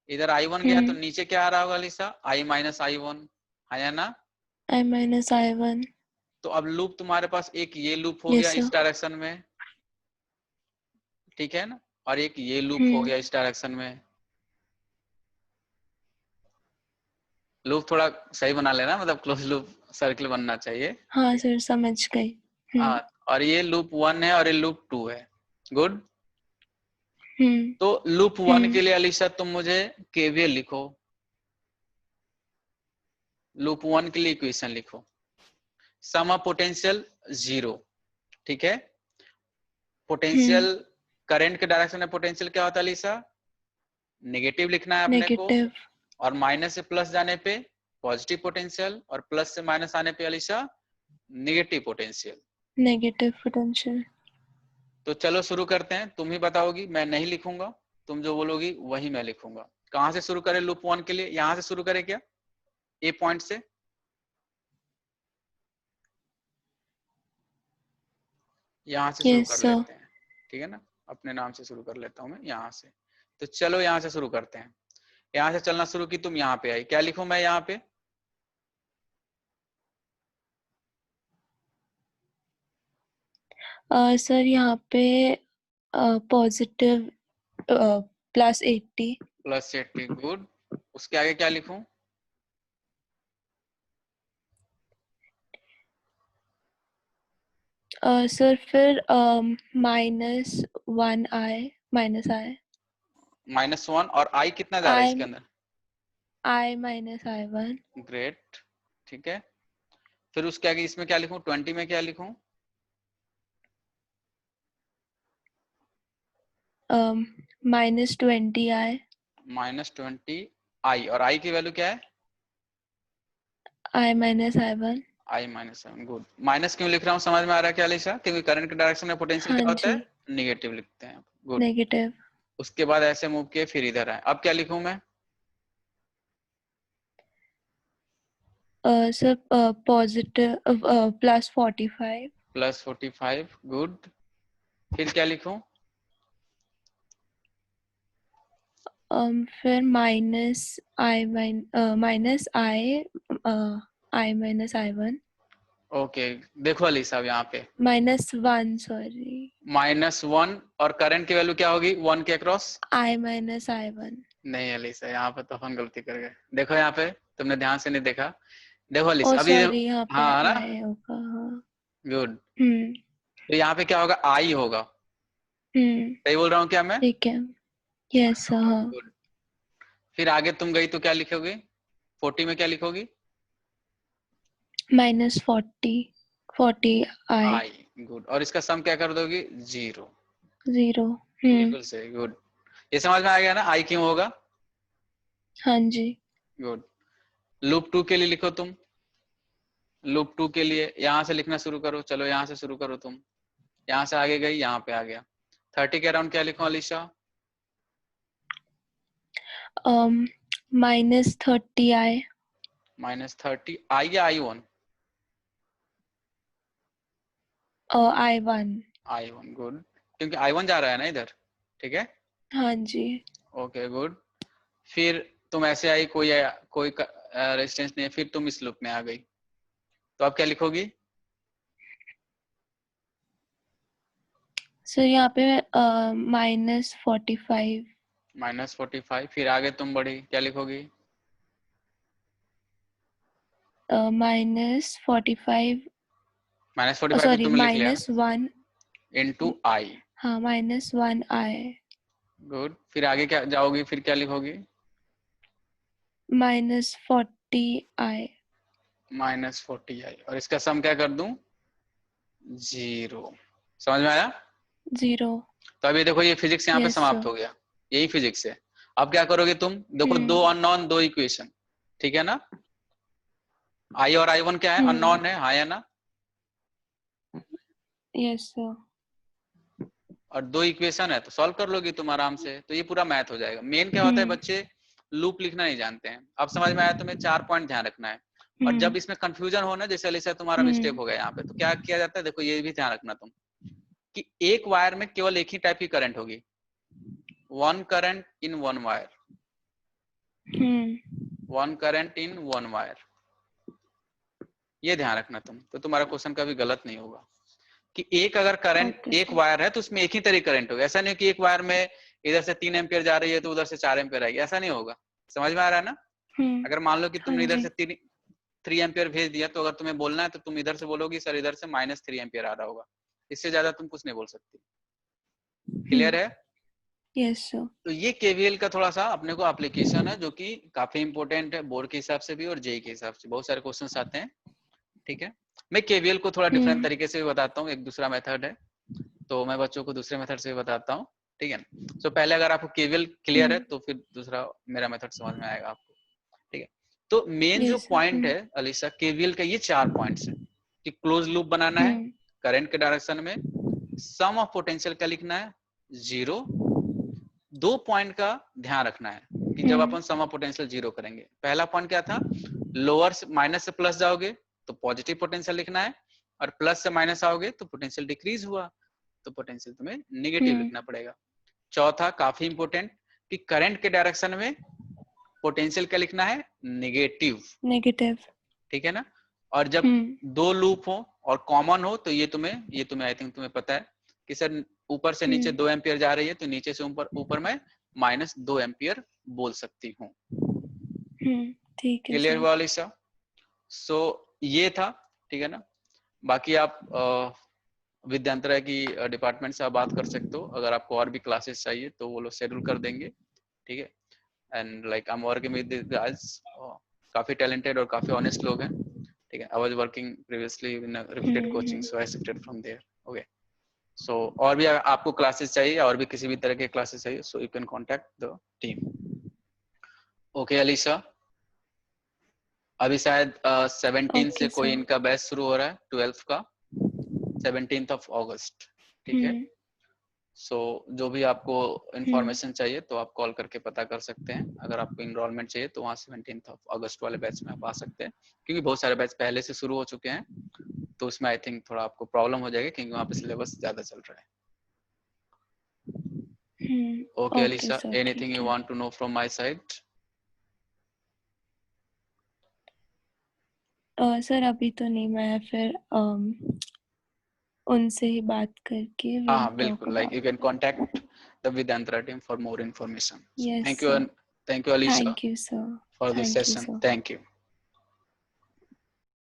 इधर i1 गया तो नीचे क्या आ रहा होगा अलीशा, i माइनस i1, हाँ या ना? i-i1। तो अब लूप तुम्हारे पास एक ये लूप हो गया यस सर। इस डायरेक्शन में, ठीक है ना, और एक ये लूप हो गया इस डायरेक्शन में। लूप थोड़ा सही बना लेना, मतलब क्लोज लूप सर्किल बनना चाहिए। हाँ सर, समझ गई। हाँ, और ये लूप 1 है और ये लूप 2 है। गुड। तो लूप 1 के लिए अलीशा तुम मुझे केवीएल लिखो, लूप 1 के लिए इक्वेशन लिखो, सम ऑफ पोटेंशियल 0, ठीक है। पोटेंशियल, करंट के डायरेक्शन में पोटेंशियल क्या होता है अलीशा, नेगेटिव लिखना है अपने को, नेगेटिव। और माइनस से प्लस जाने पे पॉजिटिव पोटेंशियल, और प्लस से माइनस आने पे Alisha negative potential. Negative potential. तो चलो शुरू करते हैं, तुम ही बताओगी, मैं नहीं लिखूंगा, तुम जो बोलोगी वही मैं लिखूंगा। कहां से शुरू करें लूप 1 के लिए? यहां से शुरू करें क्या, ए पॉइंट से? यहाँ से शुरू यस कर सर। लेते हैं, ठीक है ना, अपने नाम से शुरू कर लेता हूँ मैं यहाँ से। तो चलो यहाँ से शुरू करते हैं। यहाँ से चलना शुरू की, तुम यहाँ पे आई, क्या लिखूं मैं यहाँ पे? सर यहाँ पे पॉजिटिव +80। +80, गुड। उसके आगे क्या लिखूं? सर फिर -1i -i -1, और आई कितना जा रहा है इसके i अंदर? i -i1। ग्रेट, ठीक है। फिर उसके आगे इसमें क्या लिखूं, 20 में क्या लिखूं? -20i -20 आई, और आई की वैल्यू क्या है? i -i1। I -7, good. Minus क्यों लिख रहा हूँ समझ में आ रहा है क्या अलीशा? क्योंकि करंट के डायरेक्शन में पोटेंशियल हाँ क्या होता जी, है, निगेटिव लिखते हैं, गुड। नेगेटिव। उसके बाद ऐसे मूव किए, फिर इधर आए, अब क्या लिखूं मैं? Sir positive +45। +45, गुड। फिर क्या लिखूं? फिर -i ओके, देखो अली साहब यहाँ पे -1, सॉरी, -1, और करंट की वैल्यू क्या होगी 1 के अक्रॉस? i -i1। नहीं अली साहब, यहाँ पे तो अपन गलती कर गए। देखो यहाँ पे, तुमने ध्यान से नहीं देखा। देखो अली ओ साहब अभी, सॉरी, यहाँ पे हाँ ना, i होगा, हाँ। गुड। हम्म। तो यहाँ पे क्या होगा, आई होगा, सही बोल रहा हूँ क्या मैं? ठीक है। यस हाँ। गुड। फिर आगे तुम गई तो क्या लिखोगी, 40 में क्या लिखोगी? -40 i आई, गुड। और इसका सम क्या कर दोगी, 0। 0। बिल्कुल सही, गुड। ये समझ में आ गया ना, आई क्यों होगा? हाँ जी। गुड। लूप 2 के लिए लिखो तुम। लूप 2 के लिए यहाँ से लिखना शुरू करो, चलो यहाँ से शुरू करो तुम। यहाँ से आगे गई, यहाँ पे आ गया। 30 के अराउंड क्या लिखो अलीशा? -30i -30 आई या i1? i1। i1, गुड, क्योंकि i1 जा रहा है ना इधर, ठीक है। हाँ जी। Okay, good. फिर तुम ऐसे आई, कोई रेजिस्टेंस नहीं है, फिर तुम इस लूप में आ गई, तो अब क्या लिखोगी? सर यहाँ पे -45 -45, फिर आगे तुम बढ़ी, क्या लिखोगी? -45 -45 तो सॉरी तुमने लिख लिया ना, -1। इनटू आई, हाँ -1i गुड। फिर आगे क्या जाओगी, फिर क्या लिखोगी? -40i -40 आई, और इसका सम क्या कर दूं, 0। समझ में आया? 0। तो अभी देखो ये फिजिक्स यहाँ पे यस समाप्त सर। हो गया, यही फिजिक्स है। अब क्या करोगे तुम, देखो दो अननोन, दो इक्वेशन, ठीक है ना। आई और i1 क्या है, अननोन है, हाँ या ना। Yes sir. और दो इक्वेशन है, तो सॉल्व कर लोगी तुम आराम से, तो ये पूरा मैथ हो जाएगा। मेन क्या होता है, बच्चे लूप लिखना नहीं जानते हैं। अब समझ में आया, तुम्हें 4 पॉइंट ध्यान रखना है। और जब इसमें कंफ्यूजन हो ना, जैसे अलीसा तुम्हारा मिस्टेक हो गया यहाँ पे, तो क्या किया जाता है, देखो ये भी ध्यान रखना तुम, कि एक वायर में केवल एक ही टाइप की करंट होगी, one current in one wire, one current in one wire. ये ध्यान रखना तुम, तो तुम्हारा क्वेश्चन कभी गलत नहीं होगा। कि एक अगर करंट एक वायर है तो उसमें एक ही तरह करंट होगा, ऐसा नहीं कि एक वायर में इधर से 3 एम्पियर जा रही है तो उधर से 4 एम्पियर आएगी, ऐसा नहीं होगा। समझ में आ रहा है ना? अगर मान लो कि तुमने इधर से 3 एम्पियर भेज दिया, तो अगर तुम्हें बोलना है तो तुम इधर से बोलोगी सर इधर से -3 एम्पियर आ रहा होगा, इससे ज्यादा तुम कुछ नहीं बोल सकती। क्लियर है? Yes sir. तो ये केवीएल का थोड़ा सा अपने को एप्लीकेशन है, जो कि काफी इंपॉर्टेंट है बोर्ड के हिसाब से भी और जेई के हिसाब से, बहुत सारे क्वेश्चंस आते हैं, ठीक है। मैं केवीएल को थोड़ा डिफरेंट तरीके से भी बताता हूँ, एक दूसरा मेथड है, तो मैं बच्चों को दूसरे मेथड से भी बताता हूँ, ठीक है। तो पहले अगर आपको केवीएल क्लियर है तो फिर दूसरा मेरा मेथड समझ में आएगा आपको, ठीक है। तो मेन जो Yes, sir. पॉइंट है अलीशा केवीएल का, ये 4 पॉइंट्स है कि क्लोज लूप बनाना है करंट के डायरेक्शन में, सम ऑफ पोटेंशियल क्या लिखना है 0। 2 पॉइंट का ध्यान रखना है कि जब अपन सम ऑफ पोटेंशियल 0 करेंगे, पहला पॉइंट क्या था, लोअर से माइनस से प्लस जाओगे तो पॉजिटिव पोटेंशियल लिखना है, और प्लस से माइनस आओगे तो पोटेंशियल डिक्रीज हुआ तो पोटेंशियल तुम्हें नेगेटिव लिखना पड़ेगा। चौथा काफी इंपॉर्टेंट कि करंट के डायरेक्शन में पोटेंशियल क्या लिखना है नेगेटिव, ठीक है ना। और जब 2 लूप हो और कॉमन हो तो ये तुम्हें आई थिंक तुम्हें पता है कि सर ऊपर से नीचे 2 एम्पियर जा रही है तो नीचे से ऊपर मैं -2 एम्पियर बोल सकती हूँ। ठीक है क्लियर हुआ अलीशा? सो ये था, ठीक है ना। बाकी आप विद्यांतरा की डिपार्टमेंट से आप बात कर सकते हो, अगर आपको और भी क्लासेस चाहिए तो वो लोग शेड्यूल कर देंगे, ठीक है। And like I am working with this guys, काफी टैलेंटेड और काफी ऑनेस्ट लोग हैं, ठीक है। I was working previously in a reputed coaching, so I shifted from there. Okay, so और भी आपको क्लासेस चाहिए और भी किसी भी तरह के क्लासेस चाहिए, सो you can contact the team. Okay Alisha, अभी शायद 17 से कोई इनका बैच शुरू हो रहा है 12th का, 17th of August, ठीक है। सो जो भी आपको इंफॉर्मेशन चाहिए तो आप कॉल करके पता कर सकते हैं। अगर आपको इनरोलमेंट चाहिए तो वहाँ 17th of August वाले बैच में आप आ सकते हैं, क्योंकि बहुत सारे बैच पहले से शुरू हो चुके हैं, तो उसमें आई थिंक थोड़ा आपको प्रॉब्लम हो जाएगी क्योंकि वहाँ पे सिलेबस ज्यादा चल रहा है। Okay Alisha, anything you want to know from my side? Sir अभी तो नहीं, मैं फिर उनसे ही बात करके हाँ बिल्कुल, like you can contact the Vidyantara team for more information. Yes, Thank you, sir. and thank you Alisha Thank you, sir. for this Thank you, session. sir. Thank you.